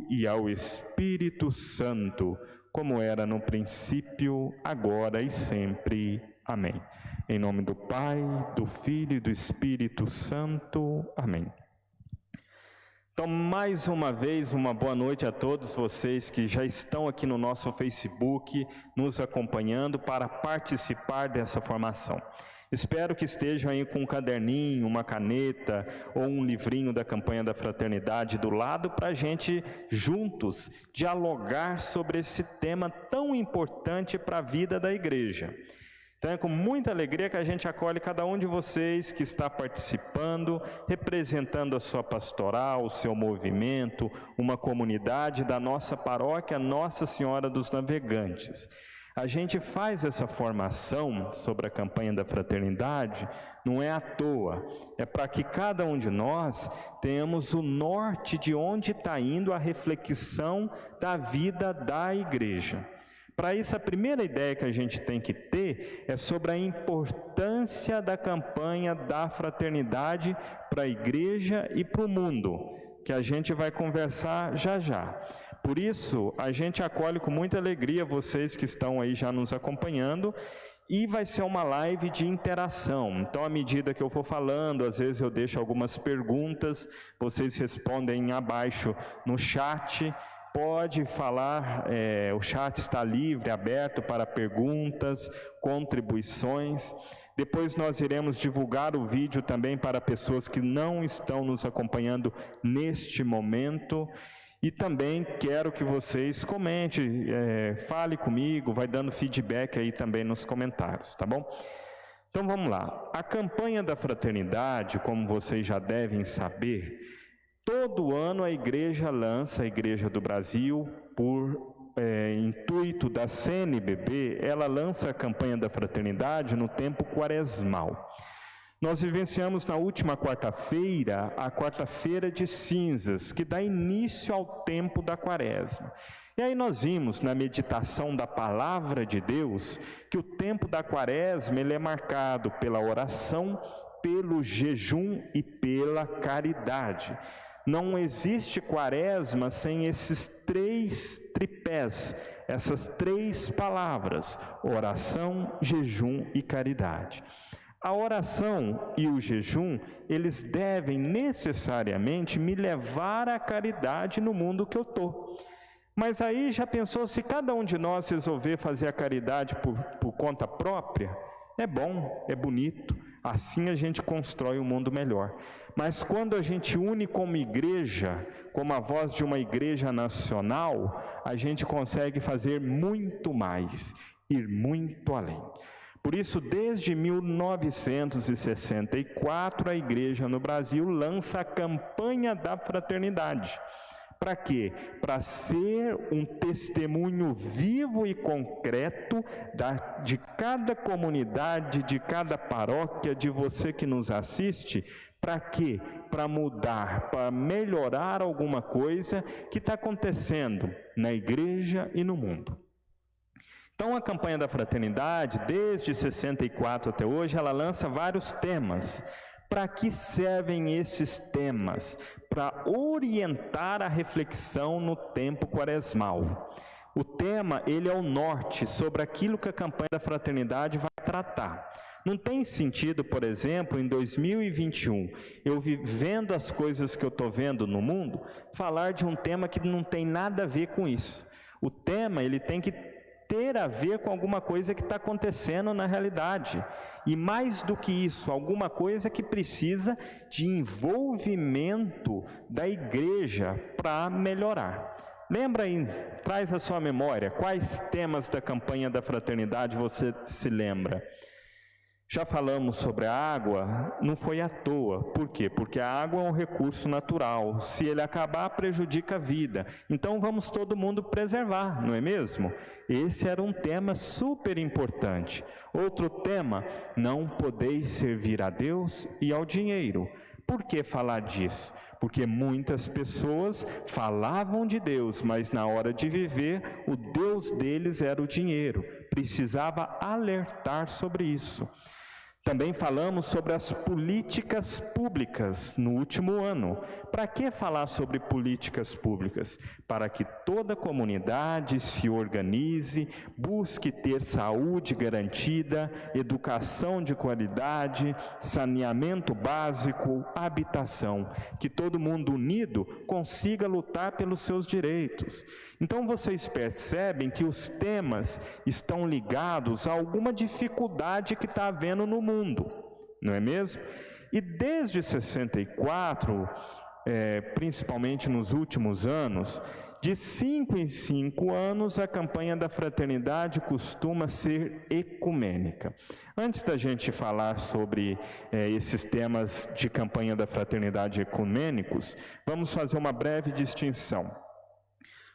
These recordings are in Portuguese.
e ao Espírito Santo, como era no princípio, agora e sempre. Amém. Em nome do Pai, do Filho e do Espírito Santo. Amém. Então, mais uma vez, uma boa noite a todos vocês que já estão aqui no nosso Facebook, nos acompanhando para participar dessa formação. Espero que estejam aí com um caderninho, uma caneta ou um livrinho da campanha da fraternidade do lado para a gente, juntos, dialogar sobre esse tema tão importante para a vida da igreja. Então é com muita alegria que a gente acolhe cada um de vocês que está participando, representando a sua pastoral, o seu movimento, uma comunidade da nossa paróquia Nossa Senhora dos Navegantes. A gente faz essa formação sobre a campanha da fraternidade, não é à toa, é para que cada um de nós tenhamos o norte de onde está indo a reflexão da vida da igreja. Para isso, a primeira ideia que a gente tem que ter é sobre a importância da campanha da fraternidade para a igreja e para o mundo, que a gente vai conversar já já. Por isso, a gente acolhe com muita alegria vocês que estão aí já nos acompanhando, e vai ser uma live de interação. Então, à medida que eu for falando, às vezes eu deixo algumas perguntas, vocês respondem abaixo no chat. Pode falar, o chat está livre, aberto para perguntas, contribuições. Depois nós iremos divulgar o vídeo também para pessoas que não estão nos acompanhando neste momento. E também quero que vocês comentem, fale comigo, vai dando feedback aí também nos comentários, tá bom? Então vamos lá. A campanha da fraternidade, como vocês já devem saber, todo ano a Igreja do Brasil, por intuito da CNBB, ela lança a campanha da fraternidade no tempo quaresmal. Nós vivenciamos na última quarta-feira, a quarta-feira de cinzas, que dá início ao tempo da quaresma. E aí nós vimos na meditação da Palavra de Deus, que o tempo da quaresma ele é marcado pela oração, pelo jejum e pela caridade. Não existe quaresma sem esses três tripés, essas três palavras: oração, jejum e caridade. A oração e o jejum, eles devem necessariamente me levar à caridade no mundo que eu estou. Mas aí já pensou, se cada um de nós resolver fazer a caridade por conta própria? É bom, é bonito, assim a gente constrói um mundo melhor. Mas quando a gente une como igreja, como a voz de uma igreja nacional, a gente consegue fazer muito mais, ir muito além. Por isso, desde 1964, a igreja no Brasil lança a campanha da fraternidade. Para quê? Para ser um testemunho vivo e concreto de cada comunidade, de cada paróquia, de você que nos assiste. Para quê? Para mudar, para melhorar alguma coisa que está acontecendo na igreja e no mundo. Então, a campanha da fraternidade, desde 64 até hoje, ela lança vários temas. Para que servem esses temas? Para orientar a reflexão no tempo quaresmal. O tema, ele é o norte sobre aquilo que a campanha da fraternidade vai tratar. Não tem sentido, por exemplo, em 2021, eu vendo as coisas que eu estou vendo no mundo, falar de um tema que não tem nada a ver com isso. O tema, ele tem que ter a ver com alguma coisa que está acontecendo na realidade. E mais do que isso, alguma coisa que precisa de envolvimento da igreja para melhorar. Lembra aí, traz a sua memória, quais temas da campanha da fraternidade você se lembra? Já falamos sobre a água, não foi à toa. Por quê? Porque a água é um recurso natural. Se ele acabar, prejudica a vida. Então vamos todo mundo preservar, não é mesmo? Esse era um tema super importante. Outro tema, não podeis servir a Deus e ao dinheiro. Por que falar disso? Porque muitas pessoas falavam de Deus, mas na hora de viver, o Deus deles era o dinheiro. Precisava alertar sobre isso. Também falamos sobre as políticas públicas no último ano. Para que falar sobre políticas públicas? Para que toda comunidade se organize, busque ter saúde garantida, educação de qualidade, saneamento básico, habitação, que todo mundo unido consiga lutar pelos seus direitos. Então vocês percebem que os temas estão ligados a alguma dificuldade que está havendo no mundo, não é mesmo? E desde 64, principalmente nos últimos anos, de 5 em 5 anos, a campanha da fraternidade costuma ser ecumênica. Antes da gente falar sobre esses temas de campanha da fraternidade ecumênicos, vamos fazer uma breve distinção.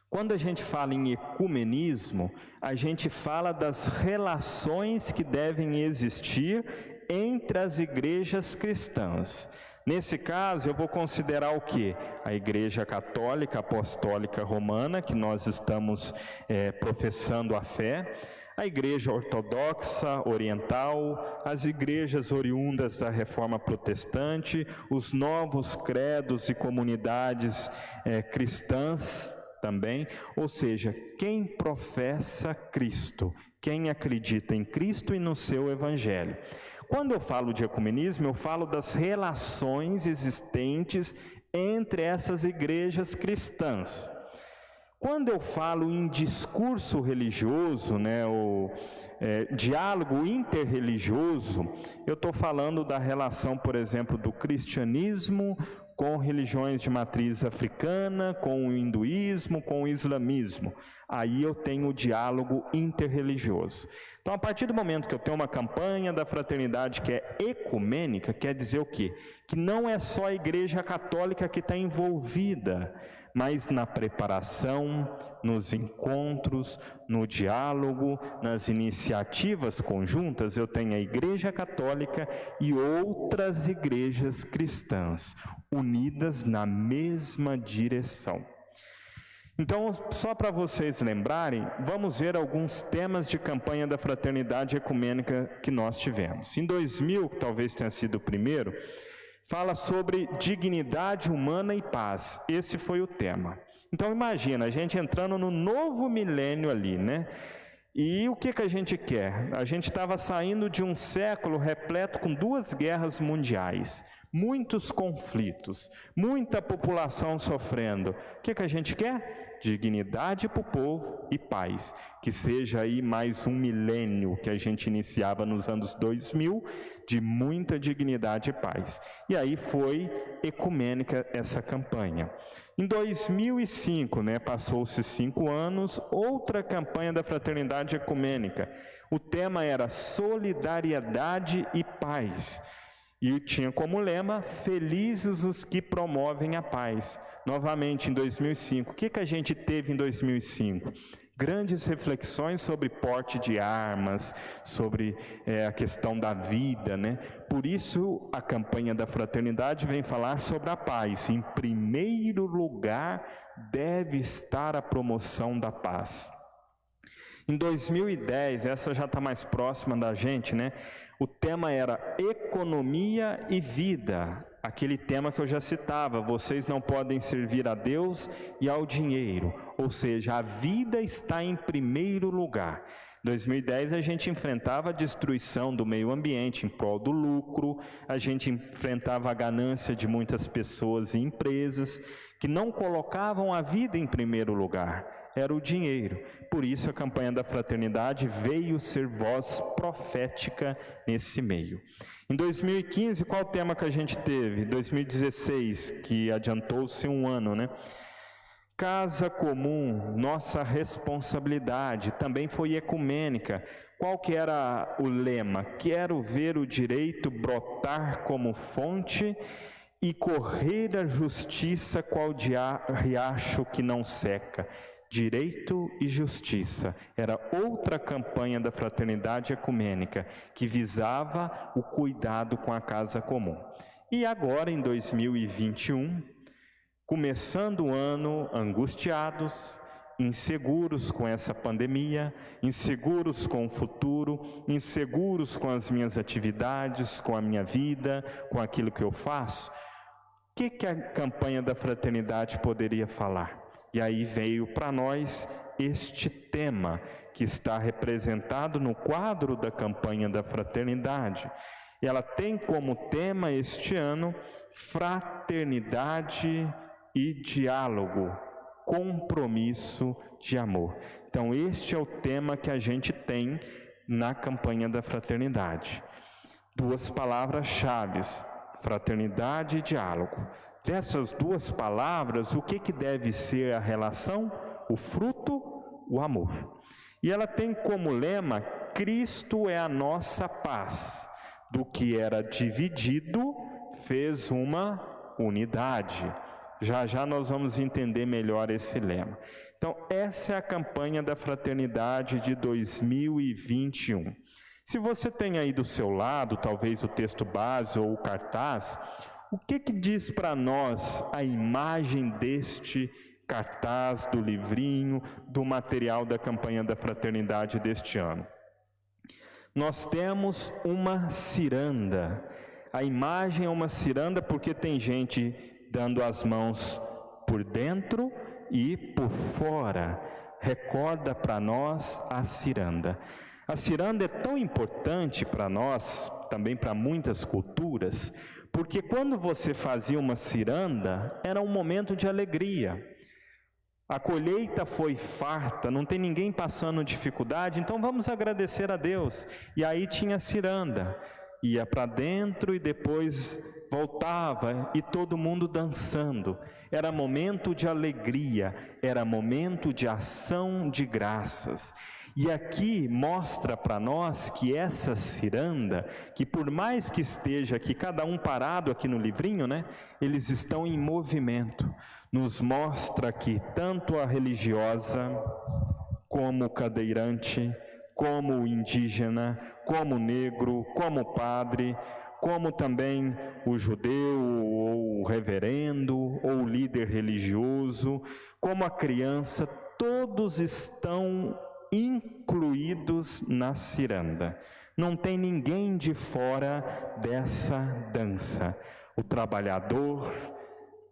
Quando a gente fala em ecumenismo, a gente fala das relações que devem existir entre as igrejas cristãs. Nesse caso, eu vou considerar o quê? A Igreja Católica Apostólica Romana, que nós estamos professando a fé, a Igreja Ortodoxa Oriental, as igrejas oriundas da Reforma Protestante, os novos credos e comunidades cristãs também, ou seja, quem professa Cristo, quem acredita em Cristo e no seu Evangelho. Quando eu falo de ecumenismo, eu falo das relações existentes entre essas igrejas cristãs. Quando eu falo em discurso religioso, diálogo interreligioso, eu estou falando da relação, por exemplo, do cristianismo com religiões de matriz africana, com o hinduísmo, com o islamismo. Aí eu tenho o diálogo interreligioso. Então, a partir do momento que eu tenho uma campanha da fraternidade que é ecumênica, quer dizer o quê? Que não é só a Igreja Católica que está envolvida, mas na preparação, nos encontros, no diálogo, nas iniciativas conjuntas, eu tenho a Igreja Católica e outras igrejas cristãs, unidas na mesma direção. Então, só para vocês lembrarem, vamos ver alguns temas de campanha da fraternidade ecumênica que nós tivemos. Em 2000, que talvez tenha sido o primeiro, fala sobre dignidade humana e paz. Esse foi o tema. Então imagina, a gente entrando no novo milênio ali, né? E o que a gente quer? A gente estava saindo de um século repleto com 2 guerras mundiais, muitos conflitos, muita população sofrendo. O que a gente quer? Dignidade para o povo e paz. Que seja aí mais um milênio que a gente iniciava nos anos 2000, de muita dignidade e paz. E aí foi ecumênica essa campanha. Em 2005, passou-se 5 anos, outra campanha da fraternidade ecumênica. O tema era solidariedade e paz. E tinha como lema, felizes os que promovem a paz. Novamente, em 2005. O que a gente teve em 2005? Grandes reflexões sobre porte de armas, sobre a questão da vida, Por isso, a campanha da fraternidade vem falar sobre a paz. Em primeiro lugar, deve estar a promoção da paz. Em 2010, essa já está mais próxima da gente, O tema era economia e vida. Aquele tema que eu já citava, vocês não podem servir a Deus e ao dinheiro. Ou seja, a vida está em primeiro lugar. Em 2010 a gente enfrentava a destruição do meio ambiente em prol do lucro, a gente enfrentava a ganância de muitas pessoas e empresas que não colocavam a vida em primeiro lugar, era o dinheiro. Por isso a campanha da fraternidade veio ser voz profética nesse meio. Em 2015, qual o tema que a gente teve? 2016, que adiantou-se um ano, Casa comum, nossa responsabilidade, também foi ecumênica. Qual que era o lema? Quero ver o direito brotar como fonte e correr a justiça qual riacho que não seca. Direito e justiça. Era outra campanha da fraternidade ecumênica, que visava o cuidado com a casa comum. E agora, em 2021... começando o ano angustiados, inseguros com essa pandemia, inseguros com o futuro, inseguros com as minhas atividades, com a minha vida, com aquilo que eu faço. O que a campanha da fraternidade poderia falar? E aí veio para nós este tema que está representado no quadro da campanha da fraternidade. E ela tem como tema este ano fraternidade e diálogo, compromisso de amor. Então este é o tema que a gente tem na campanha da fraternidade. Duas palavras-chave, fraternidade e diálogo. Dessas duas palavras, o que deve ser a relação? O fruto, o amor. E ela tem como lema: Cristo é a nossa paz. Do que era dividido, fez uma unidade. Já já nós vamos entender melhor esse lema. Então, essa é a campanha da fraternidade de 2021. Se você tem aí do seu lado, talvez o texto base ou o cartaz, o que diz para nós a imagem deste cartaz, do livrinho, do material da campanha da fraternidade deste ano? Nós temos uma ciranda. A imagem é uma ciranda porque tem gente dando as mãos por dentro e por fora. Recorda para nós a ciranda. A ciranda é tão importante para nós, também para muitas culturas, porque quando você fazia uma ciranda, era um momento de alegria. A colheita foi farta, não tem ninguém passando dificuldade, então vamos agradecer a Deus. E aí tinha a ciranda, ia para dentro e depois voltava e todo mundo dançando. Era momento de alegria, era momento de ação de graças. E aqui mostra para nós que essa ciranda, que por mais que esteja aqui, cada um parado aqui no livrinho, né? Eles estão em movimento. Nos mostra que tanto a religiosa, como o cadeirante, como o indígena, como o negro, como o padre, como também o judeu, ou o reverendo, ou o líder religioso, como a criança, todos estão incluídos na ciranda. Não tem ninguém de fora dessa dança. O trabalhador,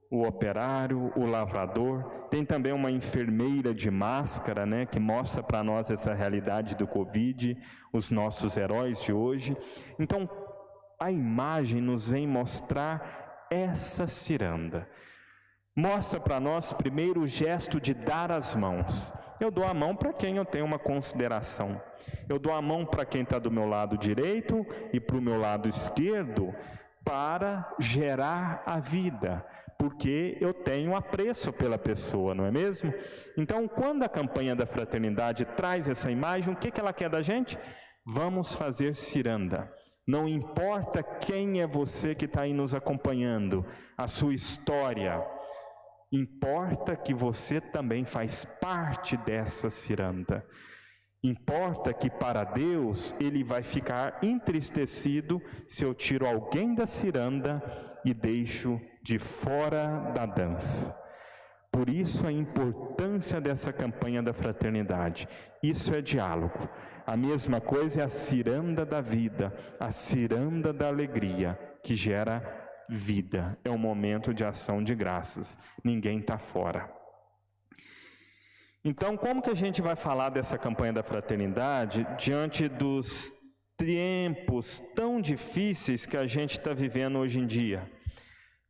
o operário, o lavrador, tem também uma enfermeira de máscara, né, que mostra para nós essa realidade do Covid, os nossos heróis de hoje. Então, a imagem nos vem mostrar essa ciranda. Mostra para nós primeiro o gesto de dar as mãos. Eu dou a mão para quem eu tenho uma consideração. Eu dou a mão para quem está do meu lado direito e para o meu lado esquerdo para gerar a vida, porque eu tenho apreço pela pessoa, não é mesmo? Então, quando a campanha da fraternidade traz essa imagem, o que ela quer da gente? Vamos fazer ciranda. Não importa quem é você que está aí nos acompanhando, a sua história, importa que você também faz parte dessa ciranda. Importa que para Deus Ele vai ficar entristecido se eu tiro alguém da ciranda e deixo de fora da dança. Por isso a importância dessa campanha da fraternidade. Isso é diálogo. A mesma coisa é a ciranda da vida, a ciranda da alegria, que gera vida. É um momento de ação de graças. Ninguém está fora. Então, como que a gente vai falar dessa campanha da fraternidade diante dos tempos tão difíceis que a gente está vivendo hoje em dia?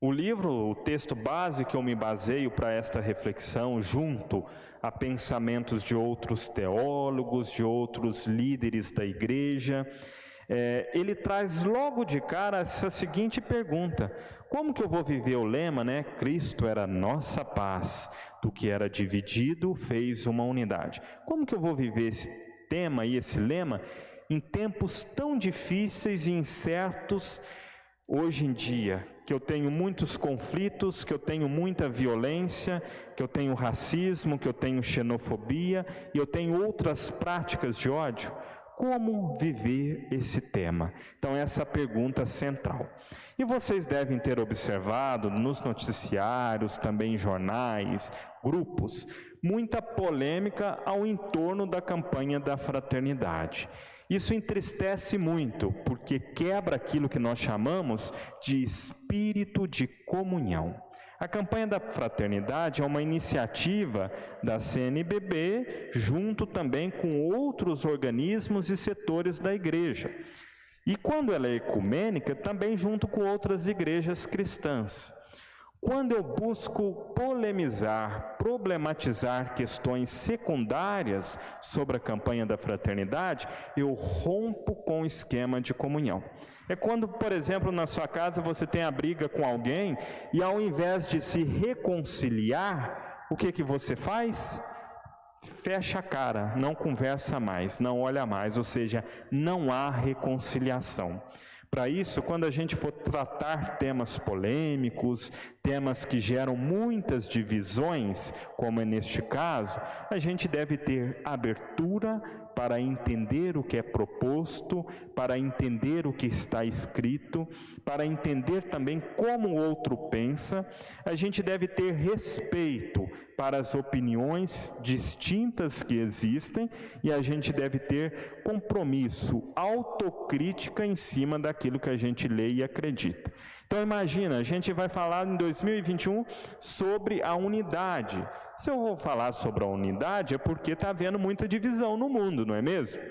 O livro, o texto base que eu me baseio para esta reflexão, junto a pensamentos de outros teólogos, de outros líderes da igreja, ele traz logo de cara essa seguinte pergunta: como que eu vou viver o lema, né? Cristo era nossa paz, do que era dividido fez uma unidade. Como que eu vou viver esse tema e esse lema em tempos tão difíceis e incertos hoje em dia? Que eu tenho muitos conflitos, que eu tenho muita violência, que eu tenho racismo, que eu tenho xenofobia e eu tenho outras práticas de ódio. Como viver esse tema? Então, essa é a pergunta central. E vocês devem ter observado nos noticiários, também em jornais, grupos, muita polêmica ao entorno da campanha da fraternidade. Isso entristece muito, porque quebra aquilo que nós chamamos de espírito de comunhão. A campanha da fraternidade é uma iniciativa da CNBB, junto também com outros organismos e setores da igreja. E quando ela é ecumênica, também junto com outras igrejas cristãs. Quando eu busco polemizar, problematizar questões secundárias sobre a campanha da fraternidade, eu rompo com o esquema de comunhão. É quando, por exemplo, na sua casa você tem a briga com alguém e ao invés de se reconciliar, o que você faz? Fecha a cara, não conversa mais, não olha mais, ou seja, não há reconciliação. Para isso, quando a gente for tratar temas polêmicos, temas que geram muitas divisões, como é neste caso, a gente deve ter abertura para entender o que é proposto, para entender o que está escrito, para entender também como o outro pensa. A gente deve ter respeito para as opiniões distintas que existem e a gente deve ter compromisso, autocrítica em cima daquilo que a gente lê e acredita. Então imagina, a gente vai falar em 2021 sobre a unidade. Se eu vou falar sobre a unidade é porque está havendo muita divisão no mundo, não é mesmo?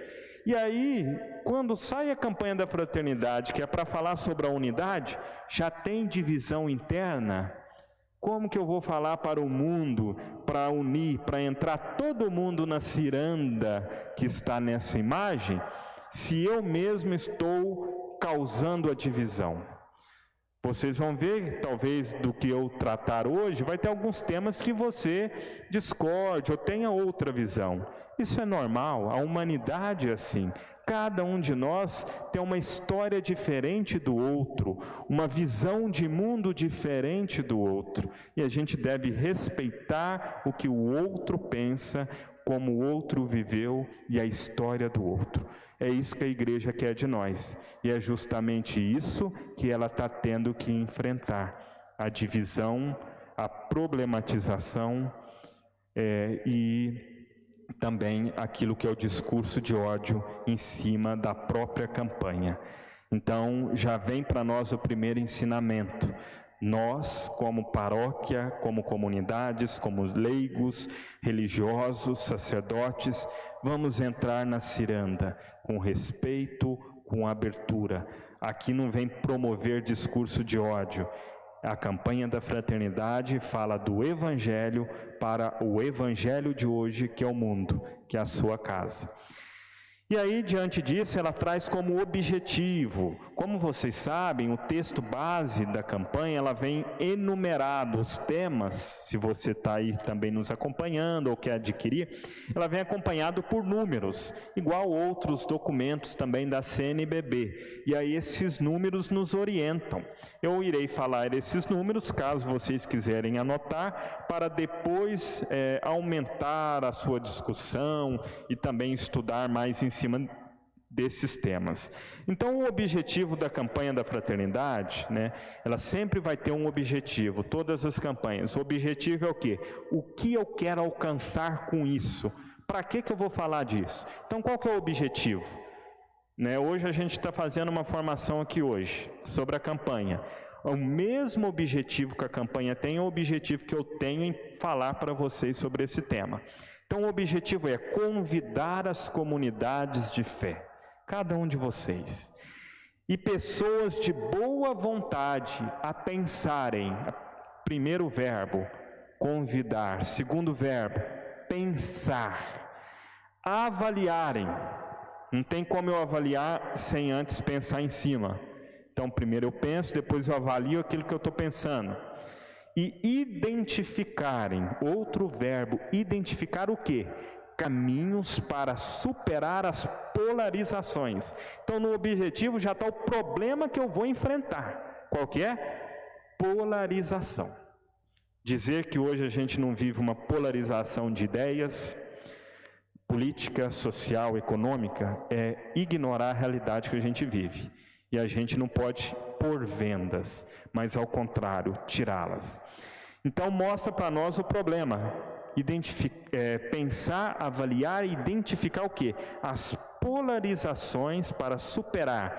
E aí, quando sai a campanha da fraternidade, que é para falar sobre a unidade, já tem divisão interna. Como que eu vou falar para o mundo, para unir, para entrar todo mundo na ciranda que está nessa imagem, se eu mesmo estou causando a divisão? Vocês vão ver, talvez, do que eu tratar hoje, vai ter alguns temas que você discorde ou tenha outra visão. Isso é normal, a humanidade é assim. Cada um de nós tem uma história diferente do outro, uma visão de mundo diferente do outro. E a gente deve respeitar o que o outro pensa, como o outro viveu e a história do outro. É isso que a igreja quer de nós. E é justamente isso que ela está tendo que enfrentar. A divisão, a problematização e também aquilo que é o discurso de ódio em cima da própria campanha. Então, já vem para nós o primeiro ensinamento. Nós, como paróquia, como comunidades, como leigos, religiosos, sacerdotes, vamos entrar na ciranda com respeito, com abertura. Aqui não vem promover discurso de ódio. A campanha da fraternidade fala do Evangelho para o Evangelho de hoje, que é o mundo, que é a sua casa. E aí, diante disso, ela traz como objetivo, como vocês sabem, o texto base da campanha, ela vem enumerado os temas, se você está aí também nos acompanhando ou quer adquirir, ela vem acompanhado por números, igual outros documentos também da CNBB, e aí esses números nos orientam. Eu irei falar esses números, caso vocês quiserem anotar, para depois aumentar a sua discussão e também estudar mais em cima desses temas. Então, o objetivo da campanha da fraternidade, ela sempre vai ter um objetivo, todas as campanhas. O objetivo é o quê? O que eu quero alcançar com isso? Para que eu vou falar disso? Então, qual que é o objetivo? Hoje a gente está fazendo uma formação aqui hoje, sobre a campanha. O mesmo objetivo que a campanha tem é o objetivo que eu tenho em falar para vocês sobre esse tema. Então, o objetivo é convidar as comunidades de fé, cada um de vocês, e pessoas de boa vontade a pensarem. Primeiro verbo, convidar. Segundo verbo, pensar. Avaliarem. Não tem como eu avaliar sem antes pensar em cima. Então, primeiro eu penso, depois eu avalio aquilo que eu estou pensando. E identificarem, outro verbo, identificar o quê? Caminhos para superar as polarizações. Então, no objetivo já está o problema que eu vou enfrentar. Qual que é? Polarização. Dizer que hoje a gente não vive uma polarização de ideias, política, social, econômica, é ignorar a realidade que a gente vive. E a gente não pode pôr vendas, mas ao contrário, tirá-las. Então mostra para nós o problema. Pensar, avaliar e identificar o quê? As polarizações para superar,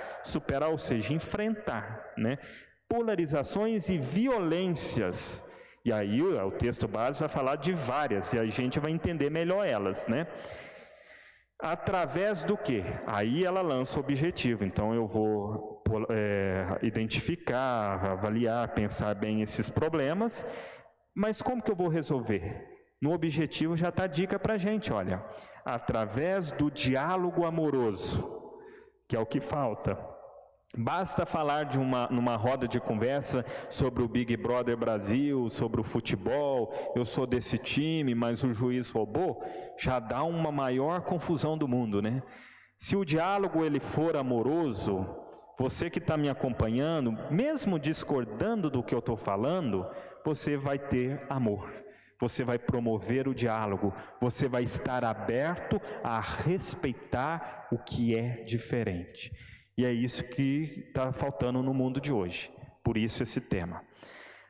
ou seja, enfrentar, né? Polarizações e violências. E aí o texto básico vai falar de várias, e a gente vai entender melhor elas, né? Através do quê? Aí ela lança o objetivo, então eu vou identificar, avaliar, pensar bem esses problemas, mas como que eu vou resolver? No objetivo já está a dica para a gente, olha, através do diálogo amoroso, que é o que falta. Basta falar numa roda de conversa sobre o Big Brother Brasil, sobre o futebol, eu sou desse time, mas o juiz roubou, já dá uma maior confusão do mundo, né? Se o diálogo ele for amoroso, você que está me acompanhando, mesmo discordando do que eu estou falando, você vai ter amor. Você vai promover o diálogo, você vai estar aberto a respeitar o que é diferente. E é isso que está faltando no mundo de hoje, por isso esse tema.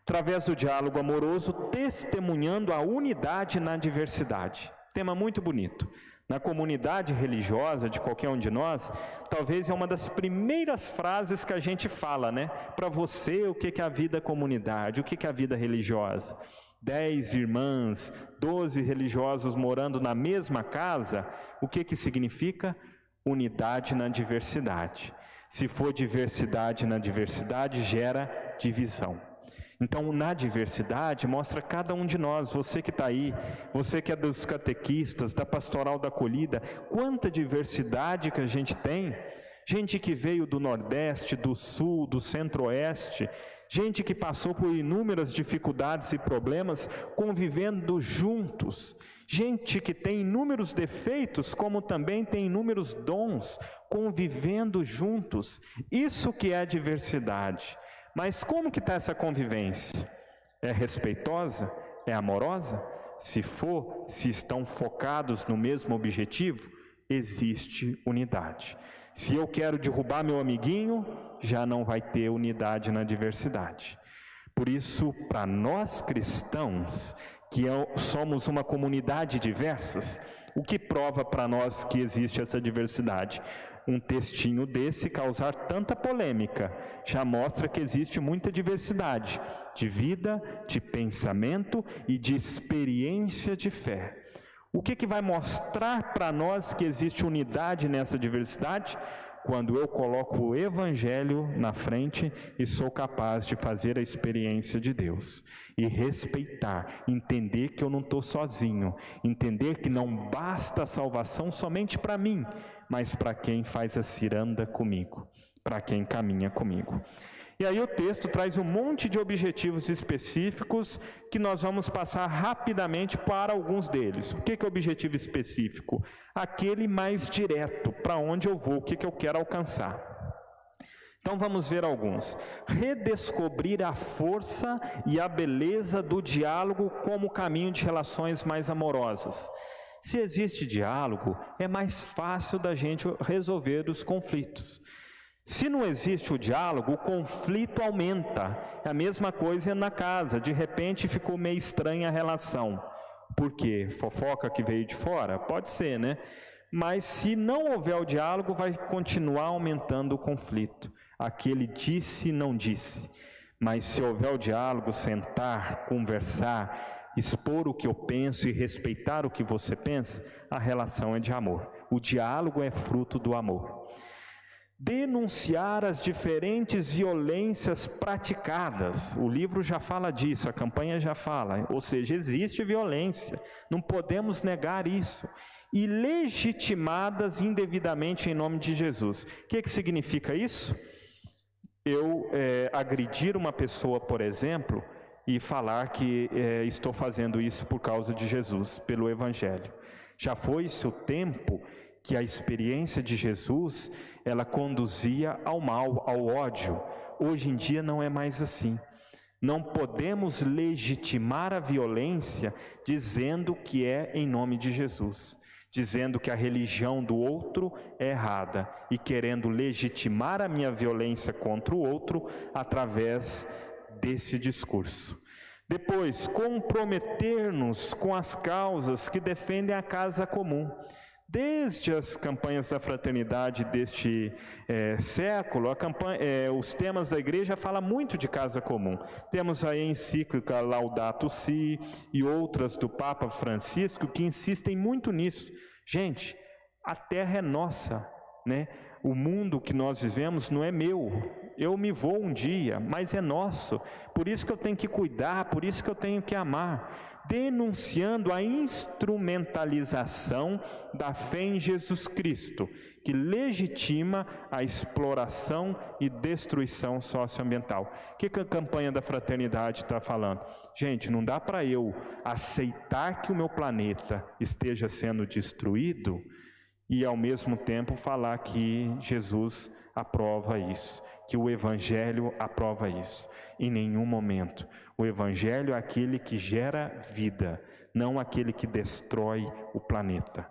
Através do diálogo amoroso, testemunhando a unidade na diversidade. Tema muito bonito. Na comunidade religiosa de qualquer um de nós, talvez é uma das primeiras frases que a gente fala, né? Para você, o que é a vida comunidade, o que é a vida religiosa? 10 irmãs, 12 religiosos morando na mesma casa, o que significa? Unidade na diversidade. Se for diversidade na diversidade, gera divisão. Então, na diversidade, mostra cada um de nós, você que está aí, você que é dos catequistas, da pastoral da acolhida, quanta diversidade que a gente tem. Gente que veio do Nordeste, do Sul, do Centro-Oeste, gente que passou por inúmeras dificuldades e problemas convivendo juntos. Gente que tem inúmeros defeitos, como também tem inúmeros dons, convivendo juntos. Isso que é a diversidade. Mas como que está essa convivência? É respeitosa? É amorosa? Se for, se estão focados no mesmo objetivo, existe unidade. Se eu quero derrubar meu amiguinho, já não vai ter unidade na diversidade. Por isso, para nós cristãos, que somos uma comunidade diversas, o que prova para nós que existe essa diversidade? Um textinho desse causar tanta polêmica, já mostra que existe muita diversidade de vida, de pensamento e de experiência de fé. O que vai mostrar para nós que existe unidade nessa diversidade? Quando eu coloco o Evangelho na frente e sou capaz de fazer a experiência de Deus. E respeitar, entender que eu não estou sozinho, entender que não basta a salvação somente para mim, mas para quem faz a ciranda comigo, para quem caminha comigo. E aí o texto traz um monte de objetivos específicos que nós vamos passar rapidamente para alguns deles. O que é objetivo específico? Aquele mais direto, para onde eu vou, o que eu quero alcançar. Então vamos ver alguns. Redescobrir a força e a beleza do diálogo como caminho de relações mais amorosas. Se existe diálogo, é mais fácil da gente resolver os conflitos. Se não existe o diálogo, o conflito aumenta. É a mesma coisa na casa, de repente ficou meio estranha a relação. Por quê? Fofoca que veio de fora? Pode ser, né? Mas se não houver o diálogo, vai continuar aumentando o conflito. Aquele disse, não disse. Mas se houver o diálogo, sentar, conversar, expor o que eu penso e respeitar o que você pensa, a relação é de amor. O diálogo é fruto do amor. Denunciar as diferentes violências praticadas. O livro já fala disso, a campanha já fala. Ou seja, existe violência, não podemos negar isso. E legitimadas indevidamente em nome de Jesus. O que significa isso? Eu agredir uma pessoa, por exemplo, e falar que estou fazendo isso por causa de Jesus, pelo Evangelho. Já foi-se o tempo que a experiência de Jesus, ela conduzia ao mal, ao ódio. Hoje em dia não é mais assim. Não podemos legitimar a violência dizendo que é em nome de Jesus. dizendo que a religião do outro é errada e querendo legitimar a minha violência contra o outro através desse discurso. Depois, comprometer-nos com as causas que defendem a casa comum. Desde as campanhas da fraternidade deste século, os temas da igreja falam muito de casa comum. Temos aí a encíclica Laudato Si e outras do Papa Francisco que insistem muito nisso. Gente, a terra é nossa, né? O mundo que nós vivemos não é meu. Eu me vou um dia, mas é nosso. Por isso que eu tenho que cuidar, por isso que eu tenho que amar. Denunciando a instrumentalização da fé em Jesus Cristo, que legitima a exploração e destruição socioambiental. O que a campanha da fraternidade está falando? Gente, não dá para eu aceitar que o meu planeta esteja sendo destruído e ao mesmo tempo falar que Jesus aprova isso, que o Evangelho aprova isso. Em nenhum momento. O Evangelho é aquele que gera vida, não aquele que destrói o planeta.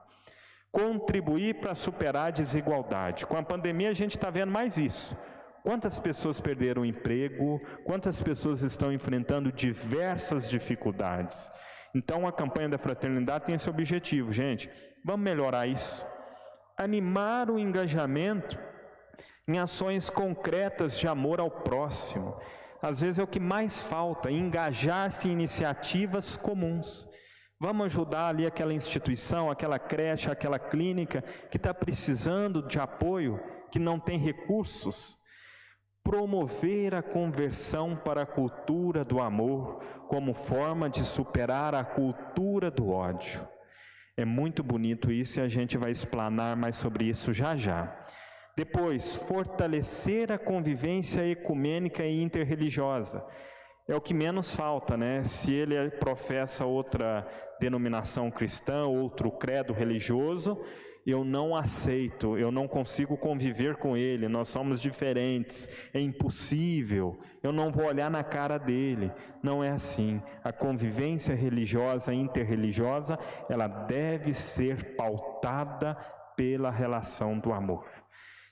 Contribuir para superar a desigualdade. Com a pandemia a gente está vendo mais isso. Quantas pessoas perderam o emprego, quantas pessoas estão enfrentando diversas dificuldades. Então a campanha da fraternidade tem esse objetivo, gente. Vamos melhorar isso. Animar o engajamento em ações concretas de amor ao próximo. Às vezes é o que mais falta, engajar-se em iniciativas comuns. Vamos ajudar ali aquela instituição, aquela creche, aquela clínica que está precisando de apoio, que não tem recursos. Promover a conversão para a cultura do amor como forma de superar a cultura do ódio. É muito bonito isso e a gente vai explanar mais sobre isso já já. Depois, fortalecer a convivência ecumênica e interreligiosa. É o que menos falta, né? Se ele professa outra denominação cristã, outro credo religioso, eu não aceito, eu não consigo conviver com ele, nós somos diferentes, é impossível, eu não vou olhar na cara dele. Não é assim. A convivência religiosa, interreligiosa, ela deve ser pautada pela relação do amor.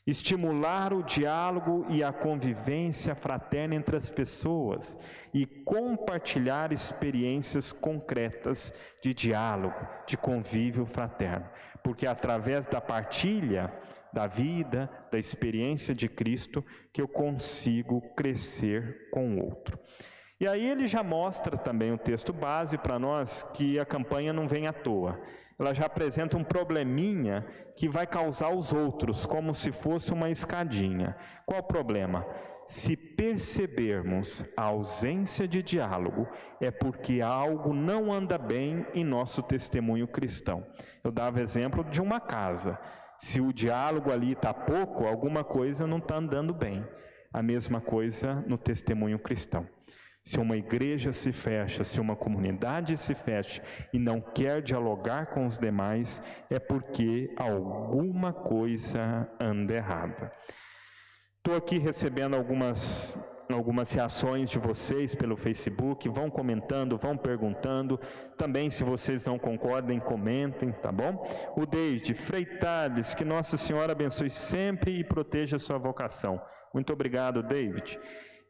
Estimular o diálogo e a convivência fraterna entre as pessoas e compartilhar experiências concretas de diálogo, de convívio fraterno. Porque é através da partilha da vida, da experiência de Cristo, que eu consigo crescer com o outro. E aí ele já mostra também o texto base para nós que a campanha não vem à toa. Ela já apresenta um probleminha que vai causar os outros, como se fosse uma escadinha. Qual o problema? Se percebermos a ausência de diálogo, é porque algo não anda bem em nosso testemunho cristão. Eu dava exemplo de uma casa. Se o diálogo ali está pouco, alguma coisa não está andando bem. A mesma coisa no testemunho cristão. Se uma igreja se fecha, se uma comunidade se fecha e não quer dialogar com os demais, é porque alguma coisa anda errada. Estou aqui recebendo algumas reações de vocês pelo Facebook, vão comentando, vão perguntando. Também, se vocês não concordem, comentem, tá bom? O Deide, Freitales, que Nossa Senhora abençoe sempre e proteja a sua vocação. Muito obrigado, David.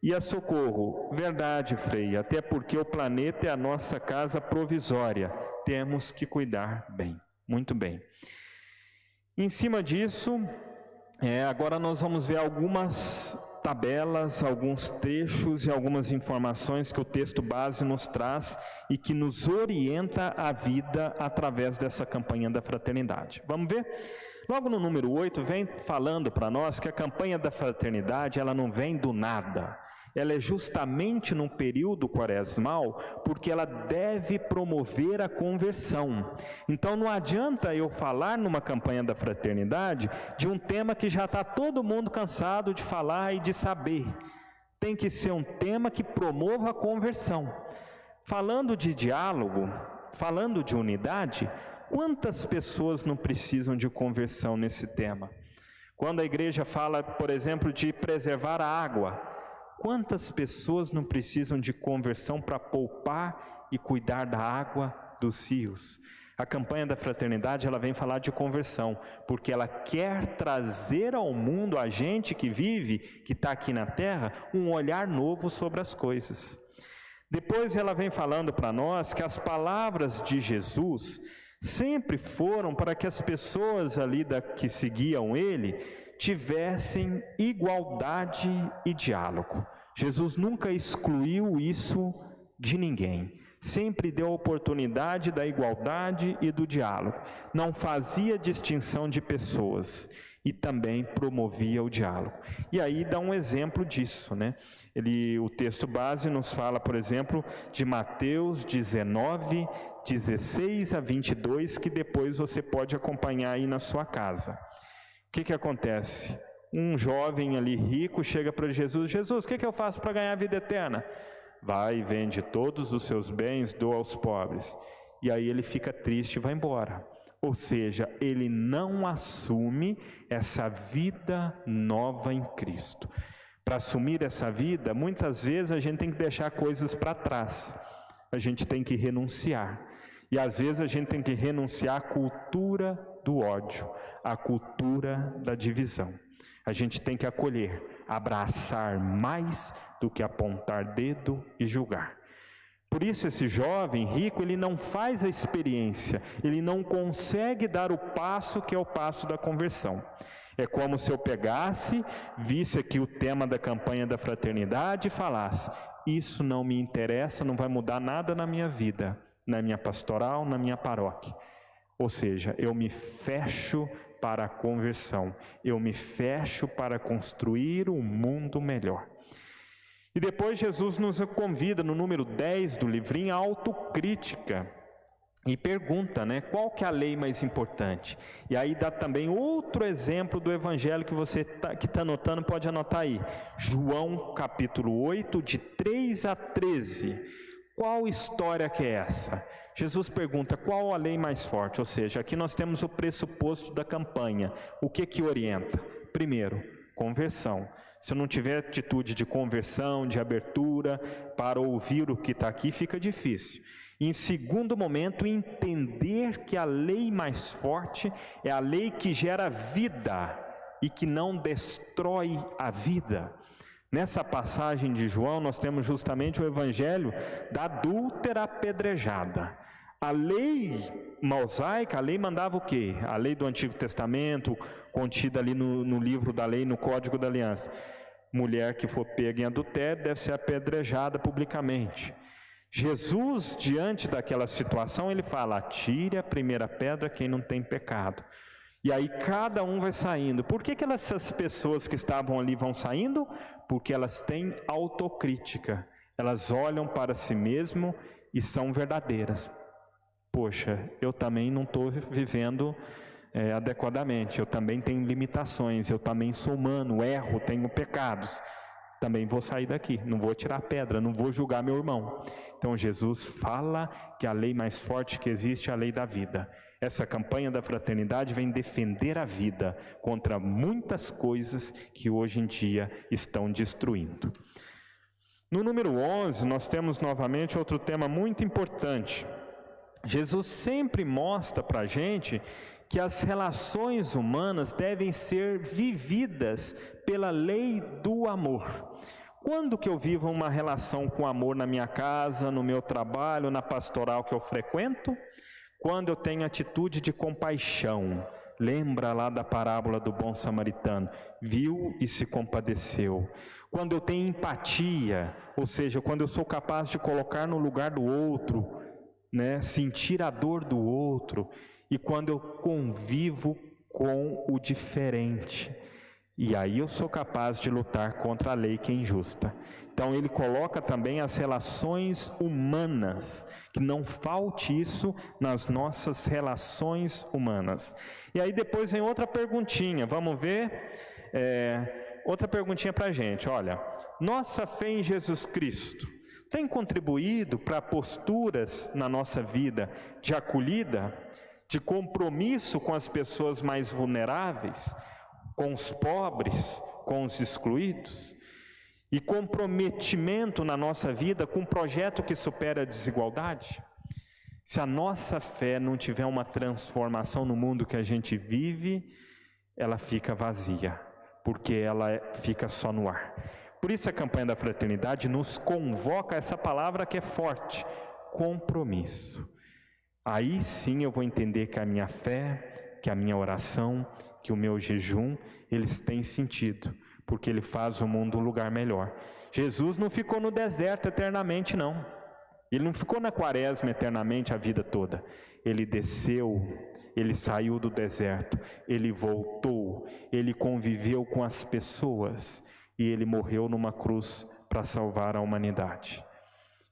E a Socorro, verdade, Frei, até porque o planeta é a nossa casa provisória, temos que cuidar bem. Muito bem. Em cima disso, agora nós vamos ver algumas tabelas, alguns trechos e algumas informações que o texto base nos traz e que nos orienta a vida através dessa campanha da fraternidade. Vamos ver? Logo no número 8, vem falando para nós que a campanha da fraternidade, ela não vem do nada. Ela é justamente num período quaresmal, porque ela deve promover a conversão. Então não adianta eu falar numa campanha da fraternidade de um tema que já está todo mundo cansado de falar e de saber. Tem que ser um tema que promova a conversão. Falando de diálogo, falando de unidade, quantas pessoas não precisam de conversão nesse tema? Quando a igreja fala, por exemplo, de preservar a água, quantas pessoas não precisam de conversão para poupar e cuidar da água dos rios? A campanha da fraternidade, ela vem falar de conversão, porque ela quer trazer ao mundo, a gente que vive, que está aqui na Terra, um olhar novo sobre as coisas. Depois ela vem falando para nós que as palavras de Jesus sempre foram para que as pessoas ali que seguiam ele tivessem igualdade e diálogo. Jesus nunca excluiu isso de ninguém. Sempre deu a oportunidade da igualdade e do diálogo. Não fazia distinção de pessoas e também promovia o diálogo. E aí dá um exemplo disso, né? O texto base nos fala, por exemplo, de Mateus 19, 16 a 22, que depois você pode acompanhar aí na sua casa. O que acontece? Um jovem ali rico chega para Jesus: Jesus, o que eu faço para ganhar a vida eterna? Vai, vende todos os seus bens, doa aos pobres. E aí ele fica triste e vai embora. Ou seja, ele não assume essa vida nova em Cristo. Para assumir essa vida, muitas vezes a gente tem que deixar coisas para trás. A gente tem que renunciar. E às vezes a gente tem que renunciar à cultura do ódio, à cultura da divisão. A gente tem que acolher, abraçar mais do que apontar dedo e julgar. Por isso esse jovem rico, ele não faz a experiência, ele não consegue dar o passo que é o passo da conversão. É como se eu pegasse, visse aqui o tema da campanha da fraternidade e falasse: isso não me interessa, não vai mudar nada na minha vida, na minha pastoral, na minha paróquia. Ou seja, eu me fecho para a conversão, eu me fecho para construir um mundo melhor. E depois Jesus nos convida, no número 10 do livrinho, a autocrítica. E pergunta, qual que é a lei mais importante? E aí dá também outro exemplo do evangelho que você que está anotando, pode anotar aí. João capítulo 8, de 3 a 13. Qual história que é essa? Jesus pergunta, qual a lei mais forte? Ou seja, aqui nós temos o pressuposto da campanha. O que orienta? Primeiro, conversão. Se eu não tiver atitude de conversão, de abertura, para ouvir o que está aqui, fica difícil. Em segundo momento, entender que a lei mais forte é a lei que gera vida e que não destrói a vida. Nessa passagem de João, nós temos justamente o evangelho da adúltera apedrejada. A lei mosaica, a lei mandava o quê? A lei do Antigo Testamento, contida ali no livro da lei, no Código da Aliança. Mulher que for pega em adultério deve ser apedrejada publicamente. Jesus, diante daquela situação, ele fala: atire a primeira pedra quem não tem pecado. E aí cada um vai saindo. Por que essas pessoas que estavam ali vão saindo? Porque elas têm autocrítica. Elas olham para si mesmo e são verdadeiras. Poxa, eu também não estou vivendo adequadamente. Eu também tenho limitações. Eu também sou humano, erro, tenho pecados. Também vou sair daqui. Não vou tirar pedra, não vou julgar meu irmão. Então Jesus fala que a lei mais forte que existe é a lei da vida. Essa campanha da fraternidade vem defender a vida contra muitas coisas que hoje em dia estão destruindo. No número 11, nós temos novamente outro tema muito importante. Jesus sempre mostra para a gente que as relações humanas devem ser vividas pela lei do amor. Quando que eu vivo uma relação com amor na minha casa, no meu trabalho, na pastoral que eu frequento? Quando eu tenho atitude de compaixão. Lembra lá da parábola do bom samaritano, viu e se compadeceu. Quando eu tenho empatia, ou seja, quando eu sou capaz de colocar no lugar do outro, sentir a dor do outro, e quando eu convivo com o diferente. E aí eu sou capaz de lutar contra a lei que é injusta. Então ele coloca também as relações humanas, que não falte isso nas nossas relações humanas. E aí depois vem outra perguntinha, vamos ver? Outra perguntinha para a gente, olha, nossa fé em Jesus Cristo tem contribuído para posturas na nossa vida de acolhida, de compromisso com as pessoas mais vulneráveis, com os pobres, com os excluídos, e comprometimento na nossa vida com um projeto que supera a desigualdade? Se a nossa fé não tiver uma transformação no mundo que a gente vive, ela fica vazia, porque ela fica só no ar. Por isso a campanha da fraternidade nos convoca a essa palavra que é forte: compromisso. Aí sim eu vou entender que a minha fé, que a minha oração, que o meu jejum, eles têm sentido, porque ele faz o mundo um lugar melhor. Jesus não ficou no deserto eternamente, não. Ele não ficou na quaresma eternamente a vida toda. Ele desceu, ele saiu do deserto, ele voltou, ele conviveu com as pessoas e ele morreu numa cruz para salvar a humanidade.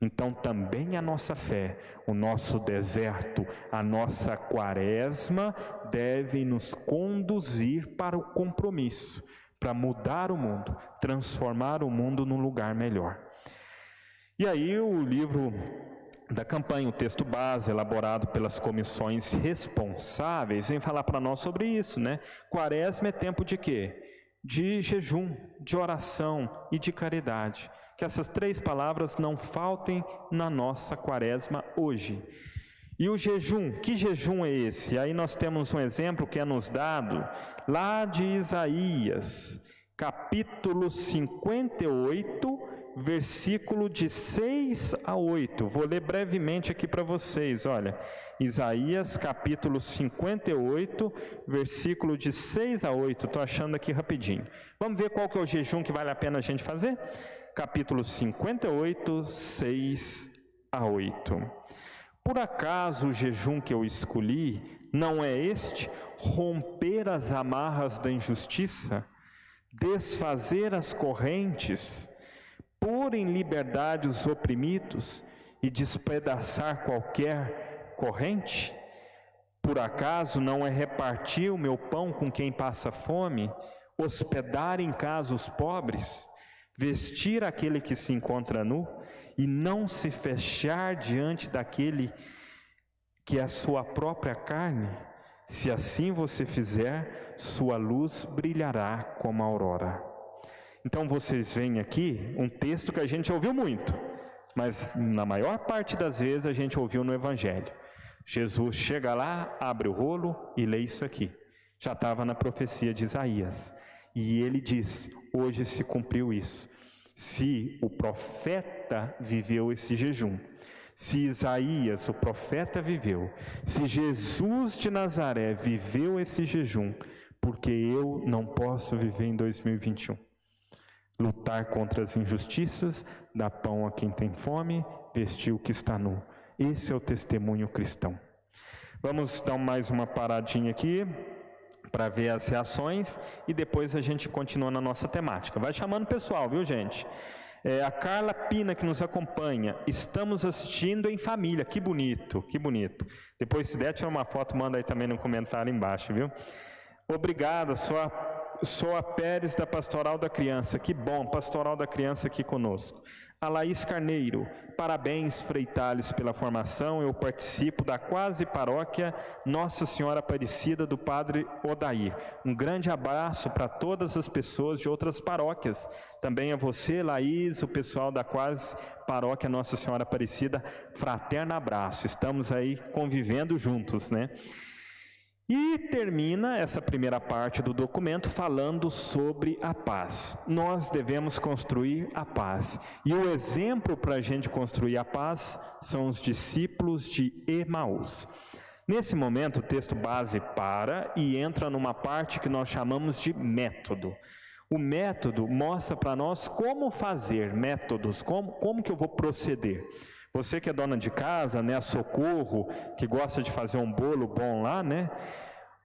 Então também a nossa fé, o nosso deserto, a nossa quaresma devem nos conduzir para o compromisso, para mudar o mundo, transformar o mundo num lugar melhor. E aí o livro da campanha, o texto base, elaborado pelas comissões responsáveis, vem falar para nós sobre isso, né? Quaresma é tempo de quê? De jejum, de oração e de caridade. Que essas três palavras não faltem na nossa quaresma hoje. E o jejum, que jejum é esse? Aí nós temos um exemplo que é nos dado lá de Isaías, capítulo 58, versículo de 6 a 8. Vou ler brevemente aqui para vocês, olha. Isaías, capítulo 58, versículo de 6 a 8. Estou achando aqui rapidinho. Vamos ver qual que é o jejum que vale a pena a gente fazer? Capítulo 58, 6 a 8. Por acaso o jejum que eu escolhi não é este: romper as amarras da injustiça, desfazer as correntes, pôr em liberdade os oprimidos e despedaçar qualquer corrente? Por acaso não é repartir o meu pão com quem passa fome, hospedar em casa os pobres, vestir aquele que se encontra nu e não se fechar diante daquele que é a sua própria carne? Se assim você fizer, sua luz brilhará como a aurora. Então vocês veem aqui um texto que a gente ouviu muito, mas na maior parte das vezes a gente ouviu no Evangelho. Jesus chega lá, abre o rolo e lê isso aqui. Já estava na profecia de Isaías. E ele diz: hoje se cumpriu isso. Se o profeta viveu esse jejum, se Isaías, o profeta, viveu, se Jesus de Nazaré viveu esse jejum, porque eu não posso viver em 2021. Lutar contra as injustiças, dar pão a quem tem fome, vestir o que está nu. Esse é o testemunho cristão. Vamos dar mais uma paradinha aqui para ver as reações e depois a gente continua na nossa temática. Vai chamando o pessoal, viu, gente? A Carla Pina que nos acompanha: estamos assistindo em família. Que bonito, que bonito. Depois, se der, tira uma foto, manda aí também no comentário embaixo, viu? Obrigado, sou a Pérez da Pastoral da Criança. Que bom, Pastoral da Criança aqui conosco. A Laís Carneiro: parabéns, Frei Thales, pela formação. Eu participo da quase paróquia Nossa Senhora Aparecida do Padre Odair. Um grande abraço para todas as pessoas de outras paróquias. Também a você, Laís, o pessoal da quase paróquia Nossa Senhora Aparecida. Fraterno abraço. Estamos aí convivendo juntos, né? E termina essa primeira parte do documento falando sobre a paz. Nós devemos construir a paz. E o exemplo para a gente construir a paz são os discípulos de Emaús. Nesse momento, o texto base para e entra numa parte que nós chamamos de método. O método mostra para nós como fazer, métodos, como que eu vou proceder. Você que é dona de casa, né, a Socorro, que gosta de fazer um bolo bom lá, né?